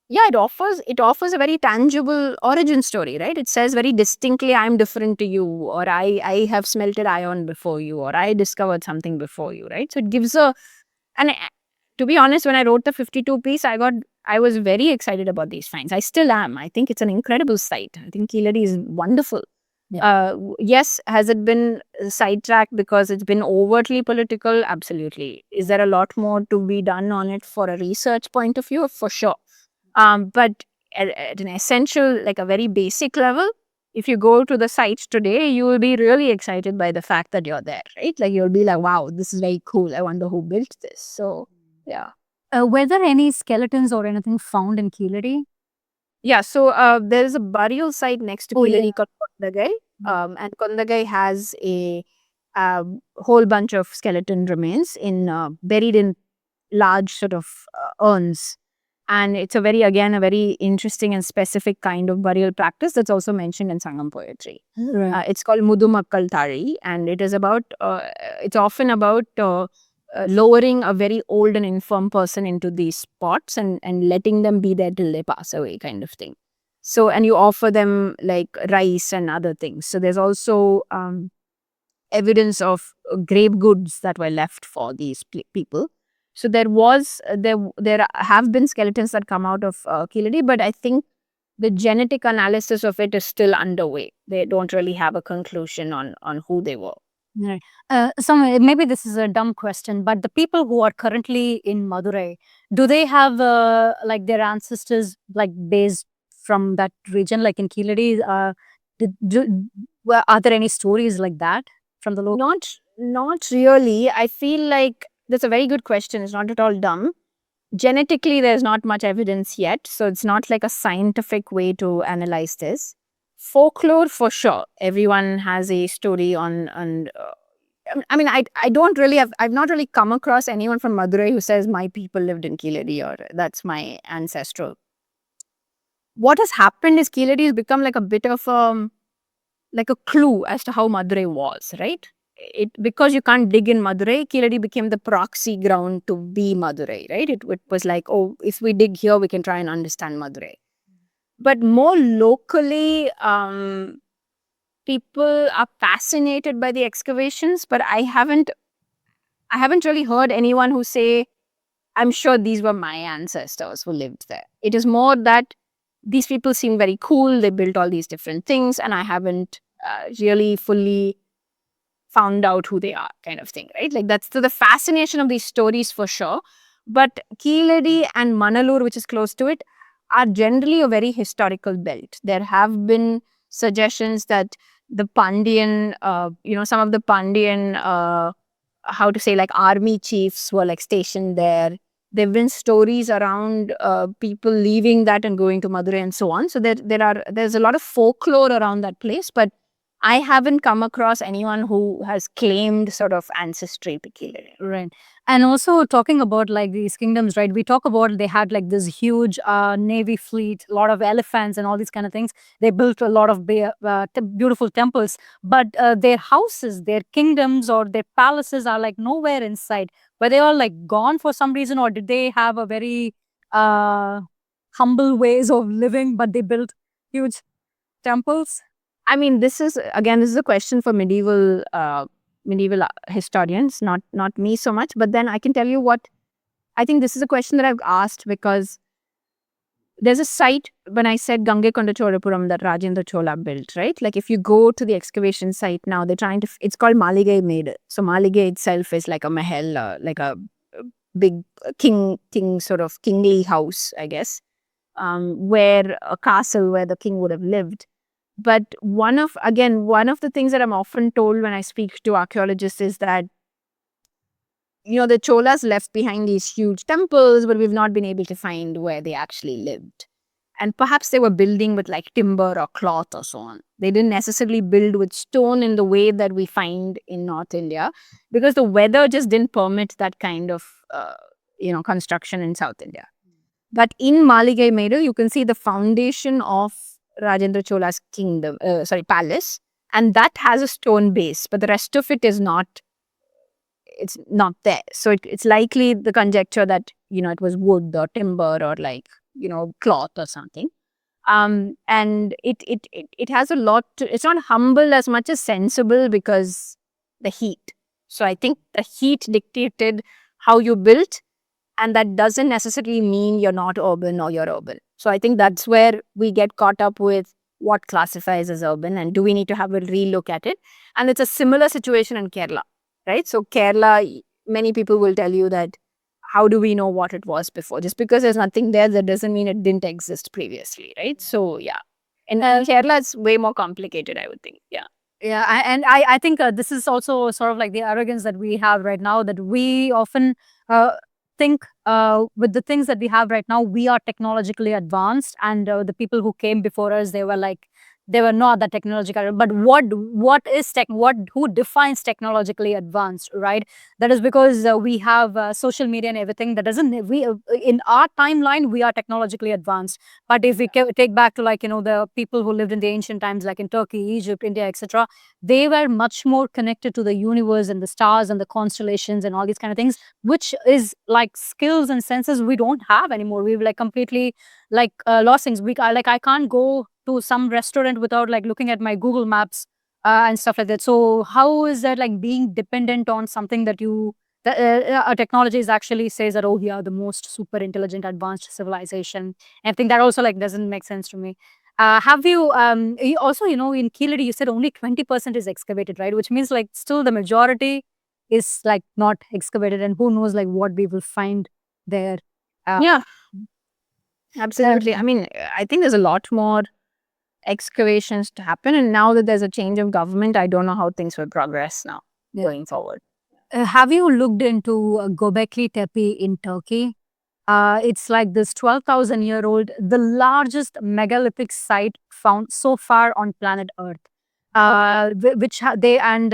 Yeah, it offers a very tangible origin story, right? It says very distinctly, I'm different to you, or I have smelted iron before you, or I discovered something before you, right? So it gives and to be honest, when I wrote the 52 piece, I was very excited about these finds. I still am. I think it's an incredible site. I think Keeladi is wonderful. Yeah. Yes, has it been sidetracked because it's been overtly political? Absolutely. Is there a lot more to be done on it for a research point of view? For sure. But at an essential, like a very basic level, if you go to the site today, you will be really excited by the fact that you're there, right? Like you'll be like, wow, this is very cool. I wonder who built this. So, yeah. Were there any skeletons or anything found in Keeladi? Yeah, so there is a burial site next to Keeladi called Kondagai. And Kondagai has a whole bunch of skeleton remains buried in large sort of urns. And it's a very interesting and specific kind of burial practice that's also mentioned in Sangam poetry. Right. It's called Mudumakkal Tari, and it's often about lowering a very old and infirm person into these pots and letting them be there till they pass away, kind of thing. So, and you offer them like rice and other things. So there's also evidence of grave goods that were left for these people. So there have been skeletons that come out of Keeladi, but I think the genetic analysis of it is still underway. They don't really have a conclusion on who they were. Right. So maybe this is a dumb question, but the people who are currently in Madurai, do they have like their ancestors like based from that region, like in Keeladi? Are there any stories like that from the local? Not really. I feel like that's a very good question. It's not at all dumb. Genetically, there's not much evidence yet, so it's not like a scientific way to analyze this. Folklore, for sure. Everyone has a story on. I mean, I've not really come across anyone from Madurai who says my people lived in Keeladi or that's my ancestral. What has happened is Keeladi has become like a bit of like a clue as to how Madurai was, right? Because you can't dig in Madurai, Keeladi became the proxy ground to be Madurai, right? It was like, oh, if we dig here, we can try and understand Madurai. But more locally, people are fascinated by the excavations, but I haven't really heard anyone who say, I'm sure these were my ancestors who lived there. It is more that these people seem very cool. They built all these different things, and I haven't really fully found out who they are, kind of thing, right? Like that's the fascination of these stories for sure. But Keeladi and Manalur, which is close to it, are generally a very historical belt. There have been suggestions that the Pandyan, some of the Pandyan, how to say, like army chiefs were like stationed there. There have been stories around people leaving that and going to Madurai and so on. So there's a lot of folklore around that place, but I haven't come across anyone who has claimed sort of ancestry to Keeladi. Right. And also talking about like these kingdoms, right? We talk about they had like this huge navy fleet, a lot of elephants and all these kind of things. They built a lot of beautiful temples, but their houses, their kingdoms or their palaces are like nowhere in sight. Were they all like gone for some reason, or did they have a very uh, humble ways of living, but they built huge temples? I mean, this is a question for medieval historians, not me so much. But then I can tell you what I think. This is a question that I've asked because there's a site when I said Gangekonda Cholapuram that Rajendra Chola built, right? Like if you go to the excavation site now, they're trying to. It's called Maligai Made. So Maligai itself is like a mahal, like a big king sort of kingly house, I guess, where a castle where the king would have lived. But one of the things that I'm often told when I speak to archaeologists is that, the Cholas left behind these huge temples, but we've not been able to find where they actually lived. And perhaps they were building with like timber or cloth or so on. They didn't necessarily build with stone in the way that we find in North India because the weather just didn't permit that kind of, construction in South India. But in Maligai Medu, you can see the foundation of Rajendra Chola's palace, and that has a stone base, but the rest of it is not. It's not there. So it's likely the conjecture that it was wood or timber or like cloth or something. And it has a lot. It's not humble as much as sensible because the heat. So I think the heat dictated how you built. And that doesn't necessarily mean you're not urban or you're urban. So I think that's where we get caught up with what classifies as urban and do we need to have a relook at it. And it's a similar situation in Kerala, right? So Kerala, many people will tell you that how do we know what it was before? Just because there's nothing there, that doesn't mean it didn't exist previously, right? So yeah. And Kerala, it's way more complicated, I would think. Yeah. Yeah, I think this is also sort of like the arrogance that we have right now, that we often think with the things that we have right now, we are technologically advanced, and the people who came before us, they were not that technological. But who defines technologically advanced, right? That is because we have social media and everything. That doesn't we in our timeline we are technologically advanced. But if we take back to like the people who lived in the ancient times, like in Turkey, Egypt, India, etc., they were much more connected to the universe and the stars and the constellations and all these kind of things, which is like skills and senses we don't have anymore. We've like completely like lost things. I can't go to some restaurant without like looking at my Google Maps and stuff like that. So how is that like being dependent on something that a technology is actually says that, oh, we are the most super intelligent advanced civilization? I think that also like doesn't make sense to me. Have you also in Keeladi you said only 20% is excavated, right? Which means like still the majority is like not excavated, and who knows like what we will find there. Yeah, absolutely. I mean, I think there's a lot more excavations to happen, and now that there's a change of government, I don't know how things will progress now going forward. Have you looked into Göbekli Tepe in Turkey? It's like this 12,000-year-old, the largest megalithic site found so far on planet Earth. Which they and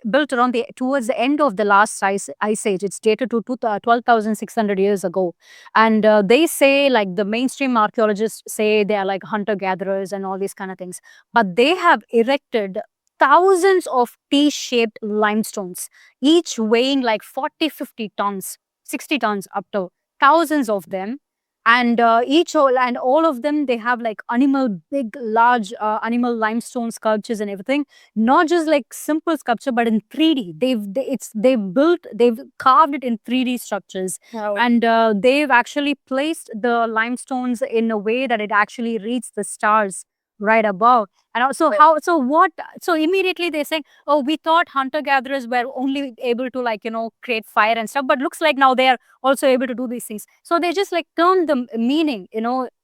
built around towards the end of the last ice age. It's dated to 12,600 years ago, and they say like the mainstream archaeologists say they are like hunter gatherers and all these kind of things, but they have erected thousands of T-shaped limestones, each weighing like 40-50 tons, 60 tons up to thousands of them. And all of them, they have like big large animal limestone sculptures and everything, not just like simple sculpture but in 3D. They've carved it in 3D structures. Wow. And they've actually placed the limestones in a way that it actually reads the stars right above. And also so immediately they're saying, oh, we thought hunter gatherers were only able to like create fire and stuff, but looks like now they are also able to do these things. So they just like turn the meaning,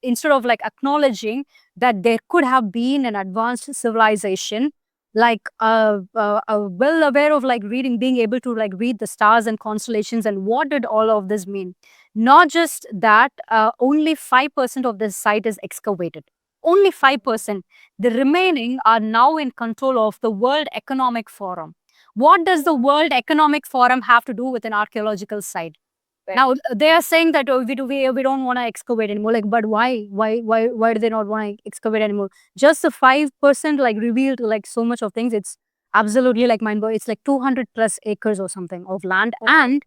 instead of like acknowledging that there could have been an advanced civilization like well aware of like reading, being able to like read the stars and constellations and what did all of this mean. Not just that, only 5% of this site is excavated. Only 5%. The remaining are now in control of the World Economic Forum. What does the World Economic Forum have to do with an archaeological site? Now they are saying that, oh, we don't want to excavate anymore. Like, but why do they not want to excavate anymore? Just the 5% like revealed like so much of things. It's absolutely like mind blowing. It's like 200 plus acres or something of land, and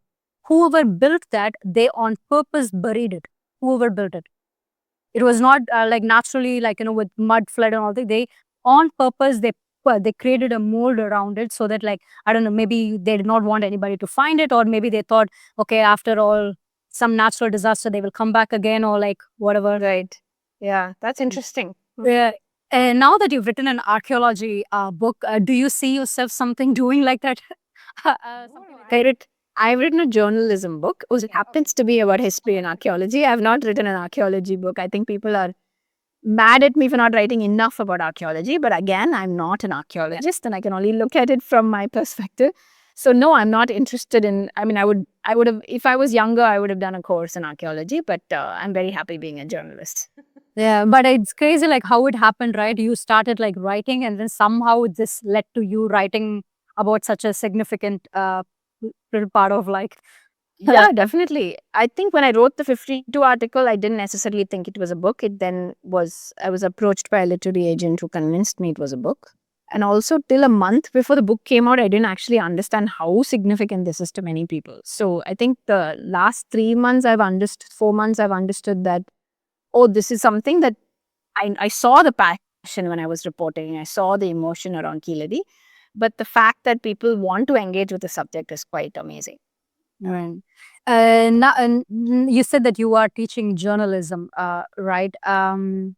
whoever built that, they on purpose buried it. Whoever built it, it was not like naturally, like, with mud flood and all that. They on purpose they created a mold around it so that, like, I don't know, maybe they did not want anybody to find it, or maybe they thought, okay, after all, some natural disaster, they will come back again, or like whatever. Right. Yeah, that's interesting. Yeah. And now that you've written an archaeology book, do you see yourself something doing like that? Something like that? I've written a journalism book. It happens to be about history and archaeology. I've not written an archaeology book. I think people are mad at me for not writing enough about archaeology. But again, I'm not an archaeologist and I can only look at it from my perspective. So no, I'm not interested in, I mean, I would have, if I was younger, I would have done a course in archaeology, but I'm very happy being a journalist. Yeah, but it's crazy like how it happened, right? You started like writing and then somehow this led to you writing about such a significant little part of like. Yeah, definitely. I think when I wrote the 52 article, I didn't necessarily think it was a book. It then was, I was approached by a literary agent who convinced me it was a book. And also, till a month before the book came out, I didn't actually understand how significant this is to many people. So I think the last 3 months, 4 months, I've understood that, oh, this is something that I saw the passion when I was reporting. I saw the emotion around Keeladi. But the fact that people want to engage with the subject is quite amazing. Right. And you said that you are teaching journalism, right? Can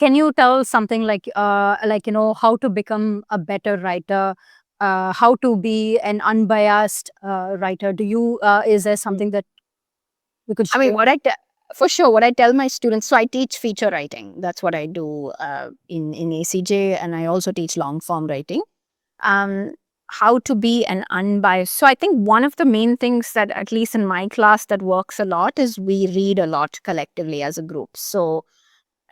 you tell something like, how to become a better writer, how to be an unbiased writer? Do you, is there something that we could I mean, share? for sure, what I tell my students, so I teach feature writing. That's what I do in ACJ, and I also teach long form writing. Um, how to be an unbiased. So I think one of the main things that, at least in my class, that works a lot is we read a lot collectively as a group. So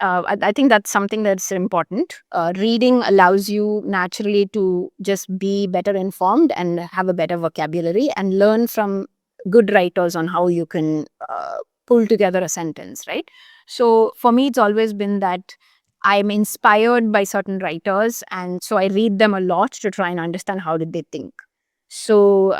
I think that's something that's important. Reading allows you naturally to just be better informed and have a better vocabulary and learn from good writers on how you can pull together a sentence, right? So for me, it's always been that I'm inspired by certain writers, and so I read them a lot to try and understand how did they think. So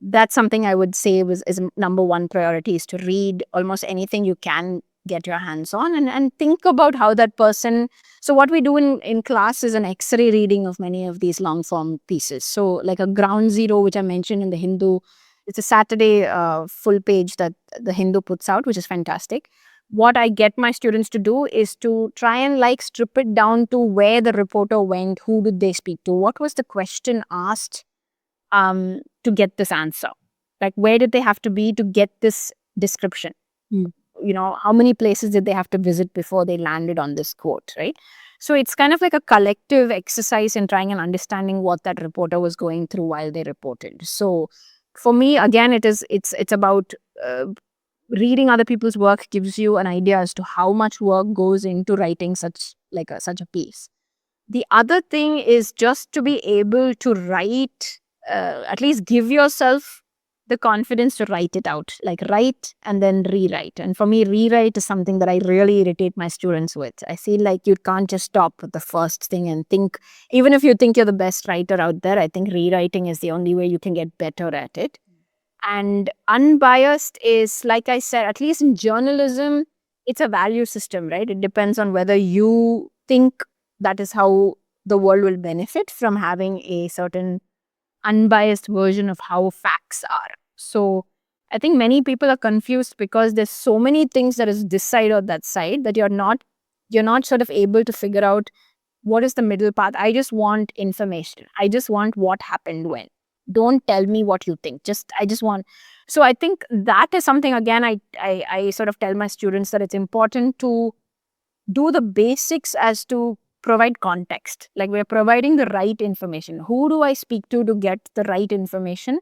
that's something I would say is number one priority, is to read almost anything you can get your hands on, and think about how that person. So what we do in class is an X-ray reading of many of these long form pieces. So like a Ground Zero, which I mentioned in the Hindu, it's a Saturday full page that the Hindu puts out, which is fantastic. What I get my students to do is to try and like strip it down to where the reporter went, who did they speak to, what was the question asked to get this answer, like where did they have to be to get this description. How many places did they have to visit before they landed on this quote, right? So it's kind of like a collective exercise in trying and understanding what that reporter was going through while they reported. So for me, again, it's about reading other people's work gives you an idea as to how much work goes into writing such a piece. The other thing is just to be able to write, at least give yourself the confidence to write it out, like write and then rewrite. And for me, rewrite is something that I really irritate my students with. I feel like you can't just stop with the first thing and think, even if you think you're the best writer out there, I think rewriting is the only way you can get better at it. And unbiased is, like I said, at least in journalism, it's a value system, right? It depends on whether you think that is how the world will benefit from having a certain unbiased version of how facts are. So I think many people are confused because there's so many things that is this side or that side that you're not sort of able to figure out what is the middle path. I just want information. I just want what happened when. Don't tell me what you think. I just want. So I think that is something, again, I sort of tell my students that it's important to do the basics as to provide context. Like we're providing the right information. Who do I speak to get the right information?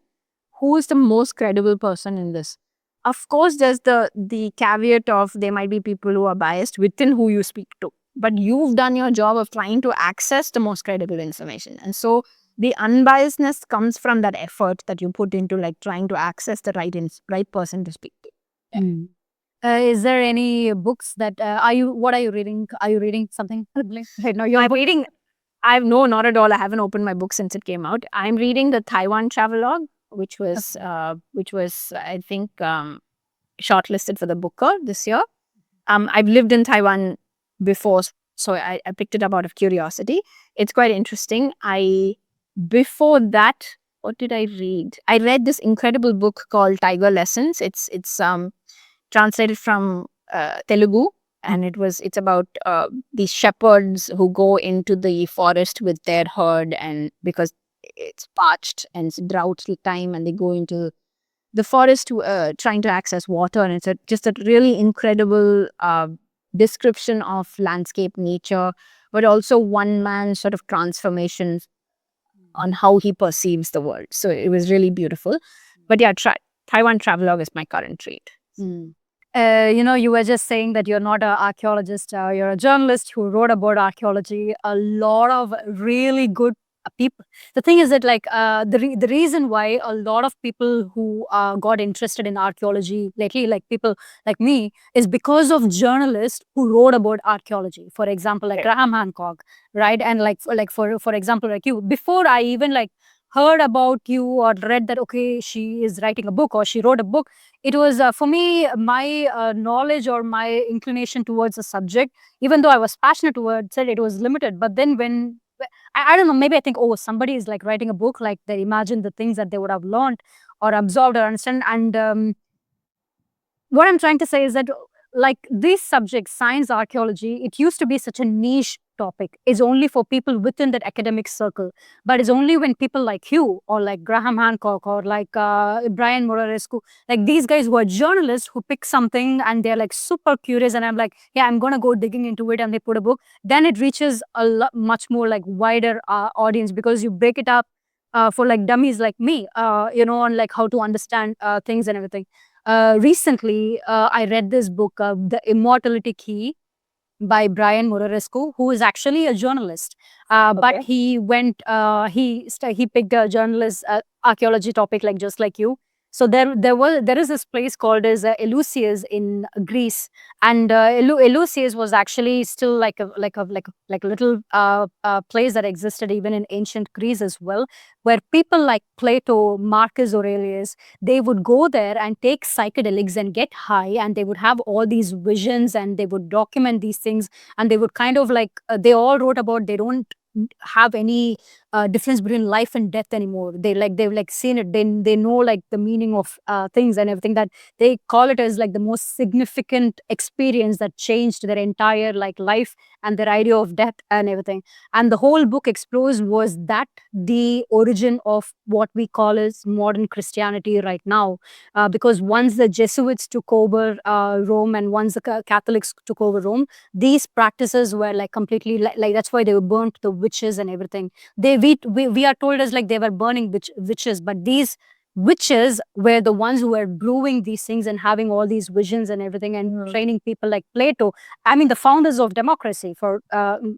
Who is the most credible person in this? Of course, there's the caveat of there might be people who are biased within who you speak to, but you've done your job of trying to access the most credible information. And so the unbiasedness comes from that effort that you put into like trying to access the right person to speak to. Mm. Is there any books that what are you reading? Are you reading something? Right now, I'm reading. No, not at all. I haven't opened my book since it came out. I'm reading the Taiwan travelogue, which was I think shortlisted for the Booker this year. I've lived in Taiwan before, so I picked it up out of curiosity. It's quite interesting. Before that, what did I read? I read this incredible book called Tiger Lessons. It's translated from Telugu, and it's about these shepherds who go into the forest with their herd, and because it's parched and it's drought time, and they go into the forest to trying to access water, and it's just a really incredible description of landscape nature, but also one man's sort of transformation on how he perceives the world. So it was really beautiful. But yeah, Taiwan travelogue is my current read. Mm. You were just saying that you're not an archaeologist, you're a journalist who wrote about archaeology. A lot of really good people. The thing is that the reason why a lot of people who got interested in archaeology lately, like people like me, is because of journalists who wrote about archaeology. For example, like Graham Hancock, right? And for example, like you, before I even heard about you or read that, okay, she is writing a book or she wrote a book, it was for me, my knowledge or my inclination towards the subject, even though I was passionate towards it, it was limited. But then when I don't know, maybe I think, oh, somebody is like writing a book, like they imagine the things that they would have learned or absorbed or understand. And what I'm trying to say is that like these subjects, science, archaeology, it used to be such a niche topic. It's only for people within that academic circle. But it's only when people like you or like Graham Hancock or like Brian Morarescu, like these guys who are journalists who pick something and they're like super curious, and I'm like, yeah, I'm going to go digging into it, and they put a book, then it reaches a lot much more like wider audience, because you break it up for like dummies like me, on like how to understand things and everything. Recently, I read this book, The Immortality Key by Brian Morarescu, who is actually a journalist. But he went, he picked a journalist archaeology topic, like just like you. So there is this place called as Eleusis in Greece, and Eleusis was actually still like a little place that existed even in ancient Greece as well, where people like Plato, Marcus Aurelius, they would go there and take psychedelics and get high, and they would have all these visions, and they would document these things, and they would kind of they all wrote about, they don't have any difference between life and death anymore. They've like seen it, they know like the meaning of things and everything, that they call it as like the most significant experience that changed their entire like life and their idea of death and everything. And the whole book explores was that the origin of what we call as modern Christianity right now, because once the Jesuits took over Rome, and once the Catholics took over Rome, these practices were like completely like that's why they were burnt, the witches and everything. We are told as like they were burning witches, but these witches were the ones who were brewing these things and having all these visions and everything, and training people like Plato. I mean, the founders of democracy, for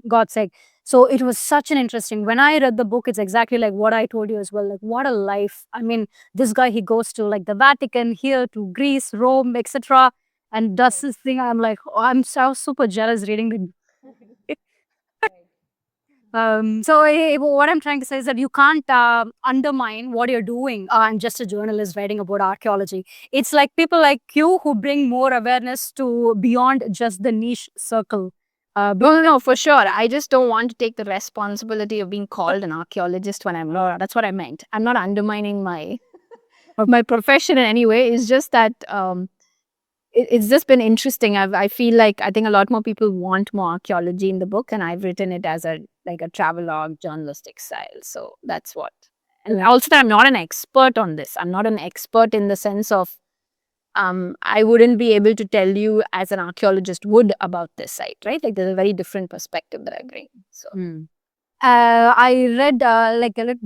God's sake. So it was such an interesting, when I read the book, it's exactly like what I told you as well. Like, what a life. I mean, this guy, he goes to like the Vatican, here to Greece, Rome, etc., and does this thing. I'm like, oh, I'm so super jealous reading the what I'm trying to say is that you can't undermine what you're doing. I'm just a journalist writing about archaeology. It's like people like you who bring more awareness to beyond just the niche circle. No, for sure. I just don't want to take the responsibility of being called an archaeologist when I'm not. That's what I meant. I'm not undermining my profession in any way. It's just that it's just been interesting. I feel like I think a lot more people want more archaeology in the book, and I've written it as a travelogue journalistic style. So that's what. And also, that I'm not an expert on this. I'm not an expert in the sense of I wouldn't be able to tell you as an archaeologist would about this site, right? Like there's a very different perspective that I bring. So I read,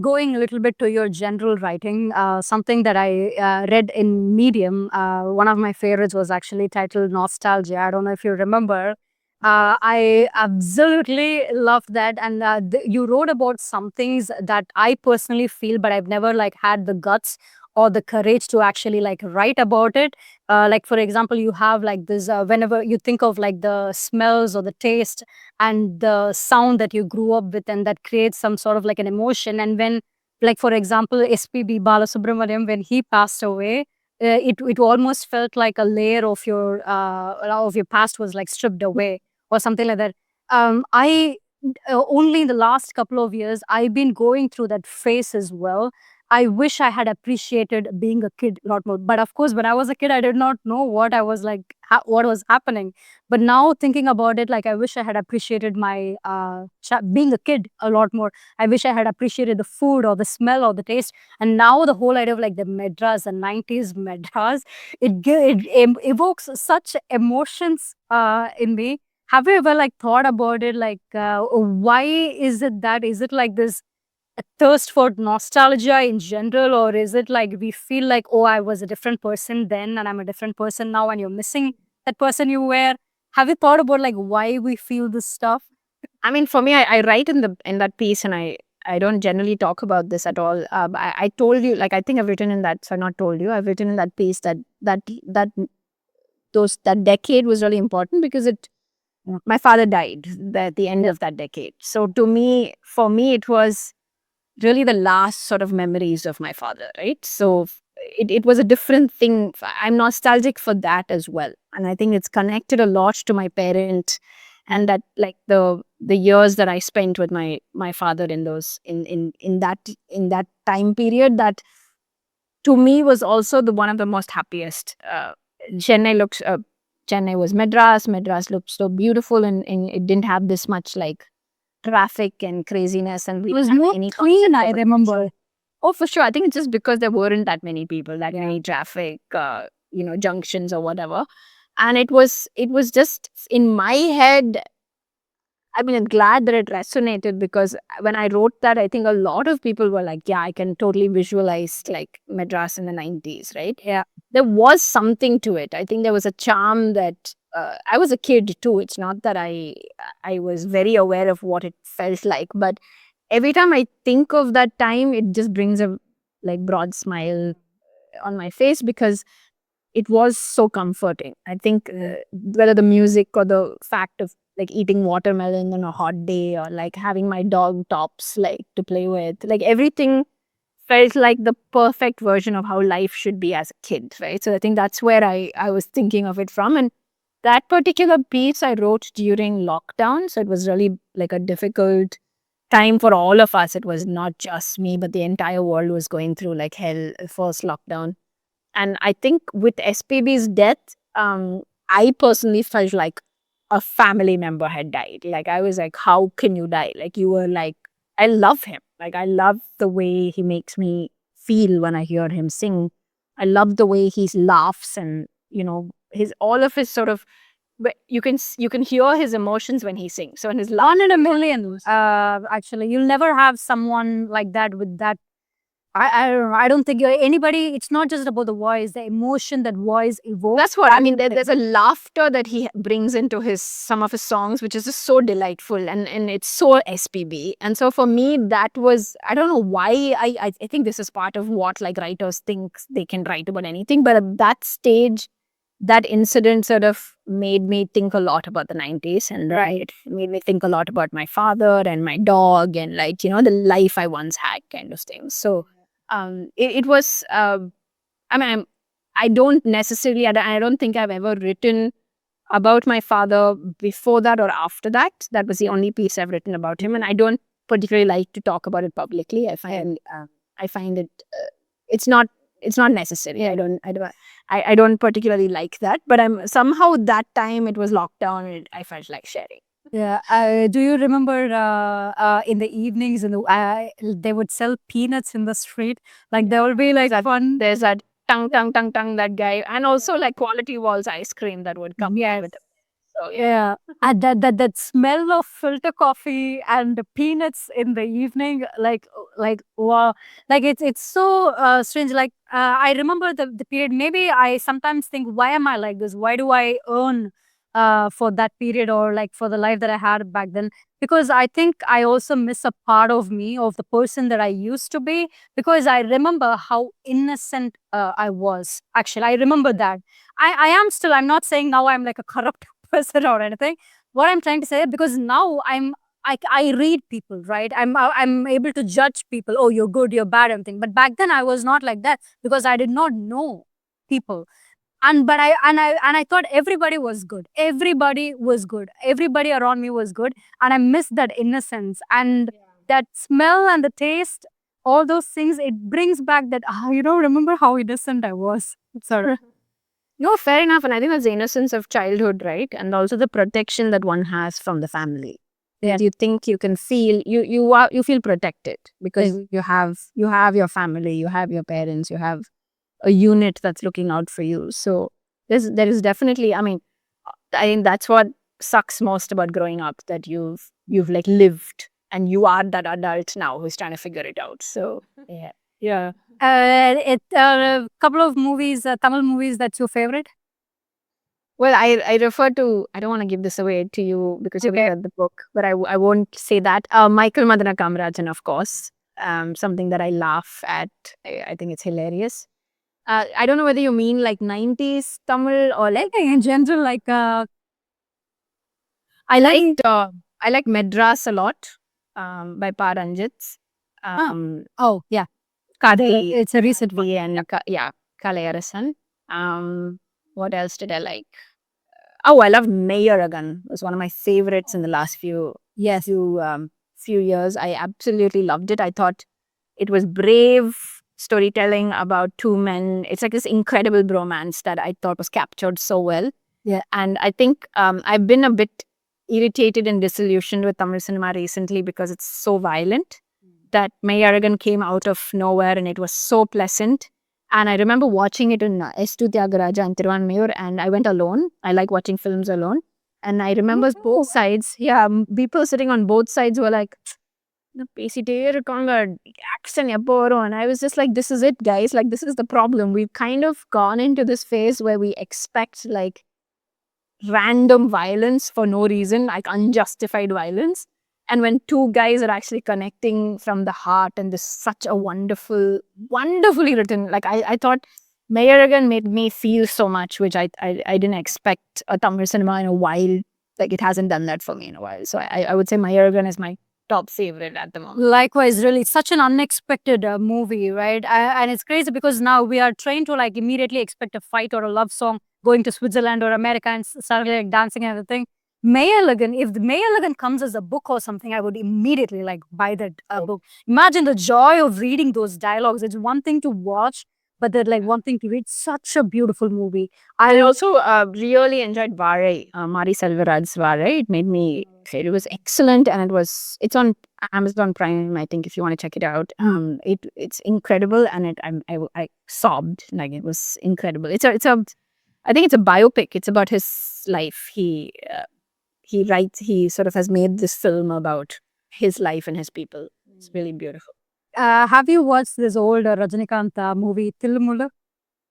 going a little bit to your general writing, something that I read in Medium. One of my favorites was actually titled Nostalgia. I don't know if you remember. I absolutely loved that. And you wrote about some things that I personally feel, but I've never like had the guts or the courage to actually like write about it. Like, for example, you have like this, whenever you think of like the smells or the taste and the sound that you grew up with, and that creates some sort of like an emotion. And when, like, for example, SPB Balasubramaniam, when he passed away, it almost felt like a layer of your past was like stripped away or something like that. I Only in the last couple of years I've been going through that phase as well. I wish I had appreciated being a kid a lot more. But of course, when I was a kid, I did not know what I was like, what was happening. But now thinking about it, like I wish I had appreciated my being a kid a lot more. I wish I had appreciated the food or the smell or the taste. And now the whole idea of like the Madras, the 90s Madras, it evokes such emotions in me. Have you ever like thought about it? Like, why is it that? Is it like this thirst for nostalgia in general, or is it like we feel like, oh, I was a different person then and I'm a different person now and you're missing that person you were? Have you thought about like why we feel this stuff? I mean, for me, I write in that piece, and I don't generally talk about this at all. I told you, like I think I've written in that. So not told you, I've written in that piece that that decade was really important because my father died at the end of that decade. So to me, for me, it was really the last sort of memories of my father, right? So it was a different thing. I'm nostalgic for that as well. And I think it's connected a lot to my parent, and that like the years that I spent with my father in those in that time period, that to me was also the one of the most happiest. Chennai looks Chennai was Madras. Madras looked so beautiful, and it didn't have this much like traffic and craziness, and we It was didn't have more any clean, concept I of it. remember. Oh, for sure. I think it's just because there weren't that many people, that many traffic, junctions or whatever. And it was just in my head. I mean, I'm glad that it resonated, because when I wrote that, I think a lot of people were like, yeah, I can totally visualize like Madras in the 90s, right? Yeah. There was something to it. I think there was a charm that I was a kid too. It's not that I was very aware of what it felt like, but every time I think of that time, it just brings a like broad smile on my face, because it was so comforting. I think whether the music or the fact of like eating watermelon on a hot day, or like having my dog Tops like to play with, like everything felt like the perfect version of how life should be as a kid, right? So I think that's where I was thinking of it from. And that particular piece I wrote during lockdown, so it was really like a difficult time for all of us. It was not just me, but the entire world was going through like hell, first lockdown. And I think with SPB's death, I personally felt like a family member had died. Like I was like, how can you die? Like you were like, I love him. Like I love the way he makes me feel when I hear him sing. I love the way he laughs, and his all of his sort of, but you can hear his emotions when he sings. So in his laugh, One in a million. Actually, you'll never have someone like that with that. I don't know. I don't think anybody. It's not just about the voice, the emotion that voice evokes. that's what I mean. There's a laughter that he brings into his some of his songs, which is just so delightful, and it's so SPB. And so for me, that was, I don't know why, I think this is part of what like writers think they can write about anything, but at that stage, that incident sort of made me think a lot about the 90s, and right, made me think a lot about my father and my dog, and like the life I once had, kind of thing. So it was I mean, I don't necessarily, I don't think I've ever written about my father before that or after that. That was the only piece I've written about him, and I don't particularly like to talk about it publicly. I find it it's not necessary. I don't particularly like that. But I'm somehow, that time it was lockdown, and I felt like sharing. Yeah. Do you remember in the evenings, they would sell peanuts in the street? Like there will be like fun. There's that tongue, tongue, tongue, tongue, that guy. And also like Quality Walls ice cream that would come Yes. with it. So Yeah. And that smell of filter coffee and the peanuts in the evening, like wow, like it's so strange. Like I remember the period. Maybe I sometimes think, why am I like this? Why do I earn for that period, or like for the life that I had back then? Because I think I also miss a part of me, of the person that I used to be, because I remember how innocent I was. Actually, I remember that. I am still, I'm not saying now I'm like a corrupt person or anything. What I'm trying to say, because now I read people, right? I'm able to judge people. Oh, you're good, you're bad, everything. But back then I was not like that, because I did not know people. And I thought everybody was good. Everybody was good. Everybody around me was good. And I missed that innocence and that smell and the taste, all those things, it brings back that, remember how innocent I was. Sorry. no, fair enough. And I think that's the innocence of childhood, right? And also the protection that one has from the family. Yeah. You think you can feel you feel protected because you have your family, you have your parents, you have a unit that's looking out for you. So there is definitely, I mean, I think that's what sucks most about growing up, that you've like lived and you are that adult now who's trying to figure it out. So yeah. Yeah. A couple of movies, Tamil movies, that's your favorite? Well, I refer to, I don't want to give this away to you because you've read the book, but I won't say that. Michael Madana Kamarajan, of course. Something that I laugh at. I think it's hilarious. I don't know whether you mean like 90s Tamil or like In general, like, I like Madras a lot, by Paranjits. oh, yeah. Kadai, It's a recent one. and Kalayarasan. What else did I like? Oh, I love Mayaragan. It was one of my favorites in the last Yes. few years. I absolutely loved it. I thought it was brave storytelling about two men. It's like this incredible bromance that I thought was captured so well. Yeah. And I think I've been a bit irritated and disillusioned with Tamil cinema recently because it's so violent. That Mayaragan came out of nowhere and it was so pleasant. And I remember watching it in S2 Tyagaraja and Thiruvanmayur, and I went alone. I like watching films alone. And I remember both sides, people sitting on both sides were like, பேசிட்டே இருக்காங்க action எப்போ வரும்? And I was just like, this is it, guys. Like, this is the problem. We've kind of gone into this phase where we expect like random violence for no reason, like unjustified violence. And when two guys are actually connecting from the heart, and this such a wonderfully written, like I thought Mayaragan made me feel so much, which I didn't expect a Tamil cinema in a while. Like, it hasn't done that for me in a while. So I would say Mayaragan is my top favorite at the moment. Likewise, really, such an unexpected movie, right? And it's crazy because now we are trained to like immediately expect a fight or a love song going to Switzerland or America and start like dancing and everything. Mayalagan, if the Mayalagan comes as a book or something, I would immediately like buy that book. Imagine the joy of reading those dialogues. It's one thing to watch, but then like one thing to read. Such a beautiful movie. I also really enjoyed Varai, Mari Selvaraj's Varai. It made me, it was excellent, and it's on Amazon Prime, I think, if you want to check it out. It's incredible, and I sobbed. Like, it was incredible. I think it's a biopic. It's about his life. He sort of has made this film about his life and his people. It's really beautiful. Have you watched this old Rajinikanth movie, Tilmula?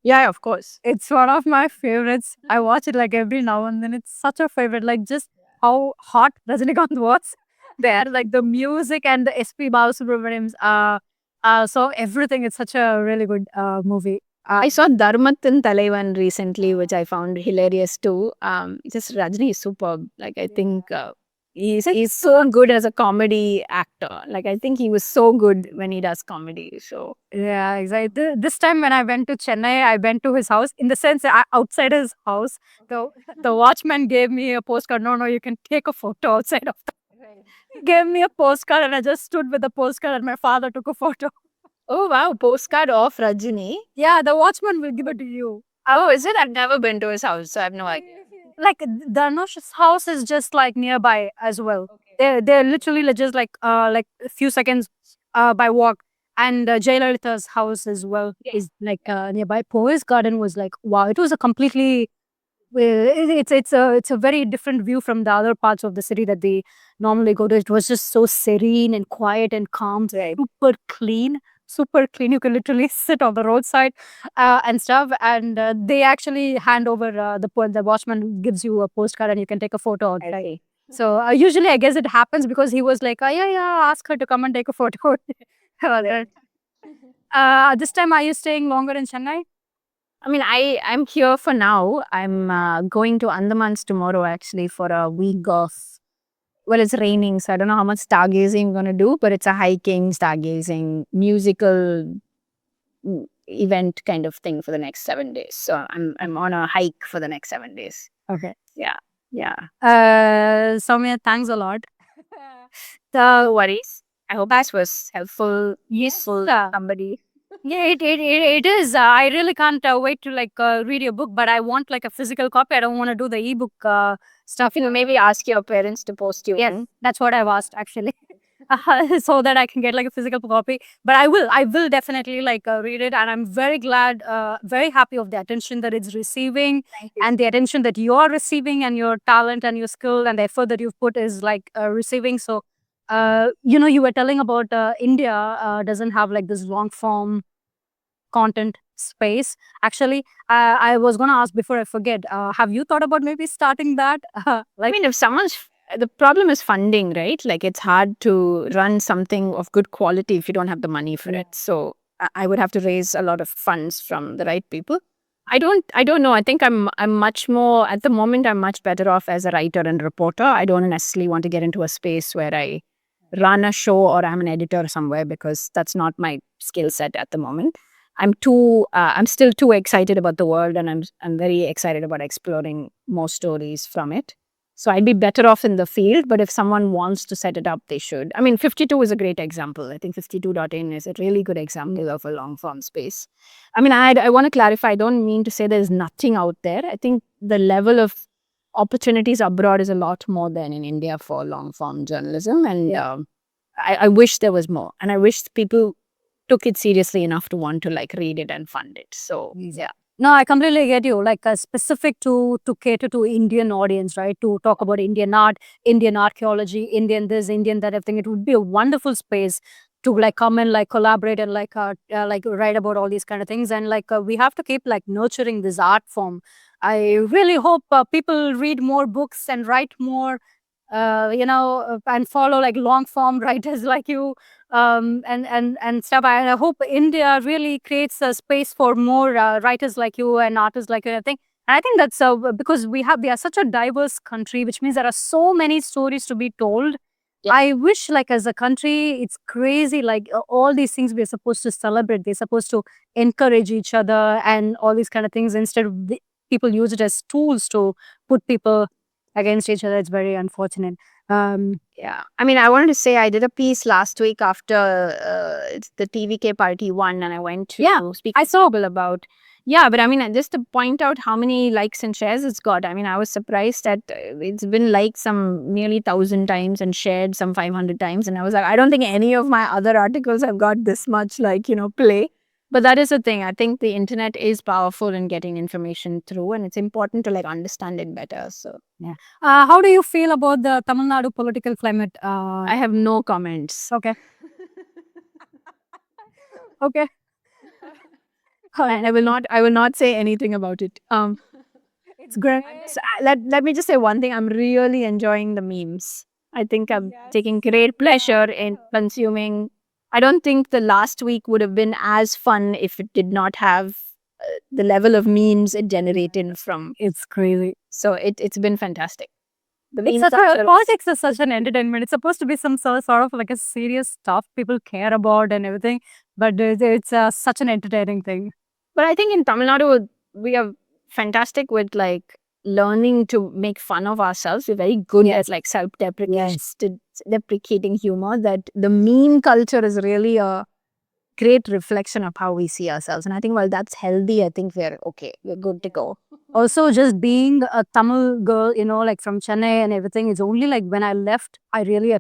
Yeah, of course. It's one of my favorites. I watch it like every now and then. It's such a favorite. Like, just how hot Rajinikanth was there. Like the music and the SP Balasubramaniam's so everything. It's such a really good movie. I saw Dharmathan Talaivan recently, which I found hilarious too. Just Rajini is superb. Like, I think he's so good as a comedy actor. Like, I think he was so good when he does comedy. So Yeah, exactly. This time when I went to Chennai, I went to his house. In the sense, outside his house, the watchman gave me a postcard. No, you can take a photo outside of the. He gave me a postcard, and I just stood with the postcard, and my father took a photo. oh wow, postcard of Rajini. Yeah, the watchman will give it to you. Oh, is it? I've never been to his house, so I have no idea. Like, Dhanush's house is just like nearby as well. They're literally like, just like a few seconds by walk. And Jayalalitha's house as well is like nearby. Poise Garden was like, wow, it was a completely it's a very different view from the other parts of the city that they normally go to. It was just so serene and quiet and calm, super clean, super clean. You can literally sit on the roadside and stuff. And they actually hand over the watchman gives you a postcard and you can take a photo outside. So usually, I guess it happens because he was like, yeah, ask her to come and take a photo. This time, are you staying longer in Chennai? I mean, I'm here for now. I'm going to Andamans tomorrow actually for a week of. Well, it's raining, so I don't know how much stargazing I'm gonna do, but it's a hiking, stargazing, musical event kind of thing for the next 7 days. So I'm on a hike for the next 7 days. Okay. Yeah, yeah. Sowmiya, thanks a lot. No worries. I hope this was helpful, useful to somebody. Yeah, it is. I really can't wait to like read your book, but I want like a physical copy. I don't want to do the ebook stuff. Maybe ask your parents to post you. Yes, that's what I've asked actually. So that I can get like a physical copy. But I will definitely like read it, and I'm very glad, very happy of the attention that it's receiving, and the attention that you are receiving, and your talent and your skill and the effort that you've put is like receiving. So, you were telling about India doesn't have like this long form content space. Actually, I was gonna ask before I forget. Have you thought about maybe starting that? I mean, if the problem is funding, right? Like it's hard to run something of good quality if you don't have the money for it. So I would have to raise a lot of funds from the right people. I don't know. I think I'm much more at the moment. I'm much better off as a writer and reporter. I don't necessarily want to get into a space where I run a show or I'm an editor somewhere because that's not my skill set at the moment. I'm still too excited about the world, and I'm very excited about exploring more stories from it. So I'd be better off in the field, but if someone wants to set it up, they should. I mean, 52 is a great example. I think 52.in is a really good example of a long form space. I mean, I want to clarify, I don't mean to say there's nothing out there. I think the level of opportunities abroad is a lot more than in India for long form journalism. And I wish there was more. And I wish people took it seriously enough to want to like read it and fund it. So yeah. No, I completely get you. Like specific to cater to Indian audience, right? To talk about Indian art, Indian archaeology, Indian this, Indian that, everything. It would be a wonderful space to like come and like collaborate and like write about all these kind of things. And like we have to keep like nurturing this art form. I really hope people read more books and write more. And follow like long form writers like you, and stuff. I hope India really creates a space for more writers like you and artists like you. I think that's because we are such a diverse country, which means there are so many stories to be told. Yeah. I wish, like, as a country, it's crazy. Like all these things we're supposed to celebrate. They're supposed to encourage each other and all these kind of things. Instead of people use it as tools to put people against each other. It's very unfortunate. Yeah. I mean, I wanted to say I did a piece last week after the TVK party won, and I went to speak to people about. Yeah, but I mean, just to point out how many likes and shares it's got. I mean, I was surprised that it's been liked some nearly 1,000 times and shared some 500 times. And I was like, I don't think any of my other articles have got this much play. But that is the thing. I think the internet is powerful in getting information through, and it's important to like understand it better. So yeah. How do you feel about the Tamil Nadu political climate? I have no comments. Okay. Okay. I will not say anything about it. It's great. Let me just say one thing. I'm really enjoying the memes. I think I'm taking great pleasure in consuming. I don't think the last week would have been as fun if it did not have the level of memes it generated from. It's crazy. So it's been fantastic. Politics is such an entertainment. It's supposed to be some sort of like a serious stuff people care about and everything, but it's such an entertaining thing. But I think in Tamil Nadu, we are fantastic with like learning to make fun of ourselves. We're very good at like self-deprecating humor. That the meme culture is really a great reflection of how we see ourselves. And I think while that's healthy, I think we're okay. We're good to go. Also, just being a Tamil girl, like from Chennai and everything, it's only like when I left, I really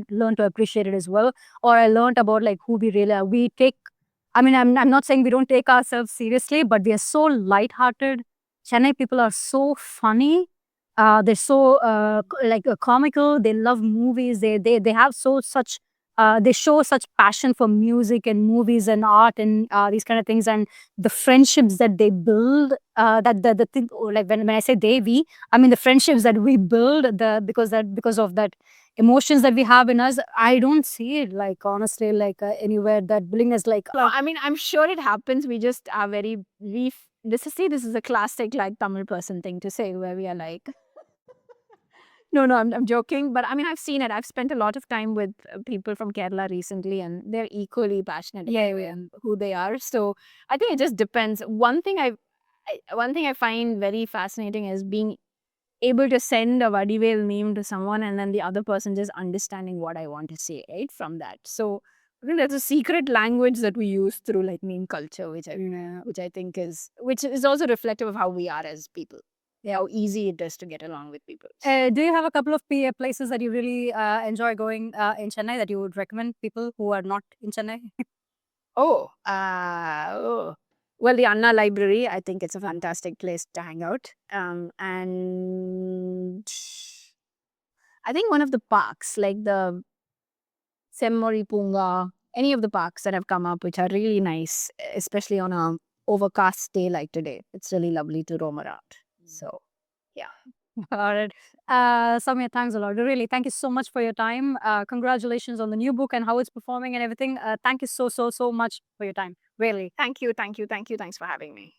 learned to appreciate it as well. Or I learned about like who we really are. I'm not saying we don't take ourselves seriously, but we are so lighthearted. Chennai people are so funny. They're so comical. They love movies. They have they show such passion for music and movies and art and these kind of things, and the friendships that they build. That the thing, like when I say they, we, I mean the friendships that we build. Because of that emotions that we have in us. I don't see it like honestly like anywhere that building is like. I mean, I'm sure it happens. We just are very this is a classic like Tamil person thing to say, where we are like, no, I'm joking. But I mean, I've seen it. I've spent a lot of time with people from Kerala recently, and they're equally passionate and who they are. So I think it just depends. One thing I find very fascinating is being able to send a Vadivel meme to someone, and then the other person just understanding what I want to say, right, from that. So I think there's a secret language that we use through like meme culture, which is also reflective of how we are as people. Yeah, how easy it is to get along with people. Do you have a couple of places that you really enjoy going in Chennai that you would recommend people who are not in Chennai? Oh, well, the Anna Library, I think it's a fantastic place to hang out. And I think one of the parks, like the Semmori Punga, any of the parks that have come up, which are really nice, especially on a overcast day like today. It's really lovely to roam around. So, yeah. All right. Sowmiya, thanks a lot. Really, thank you so much for your time. Congratulations on the new book and how it's performing and everything. Thank you so much for your time. Really. Thank you. Thanks for having me.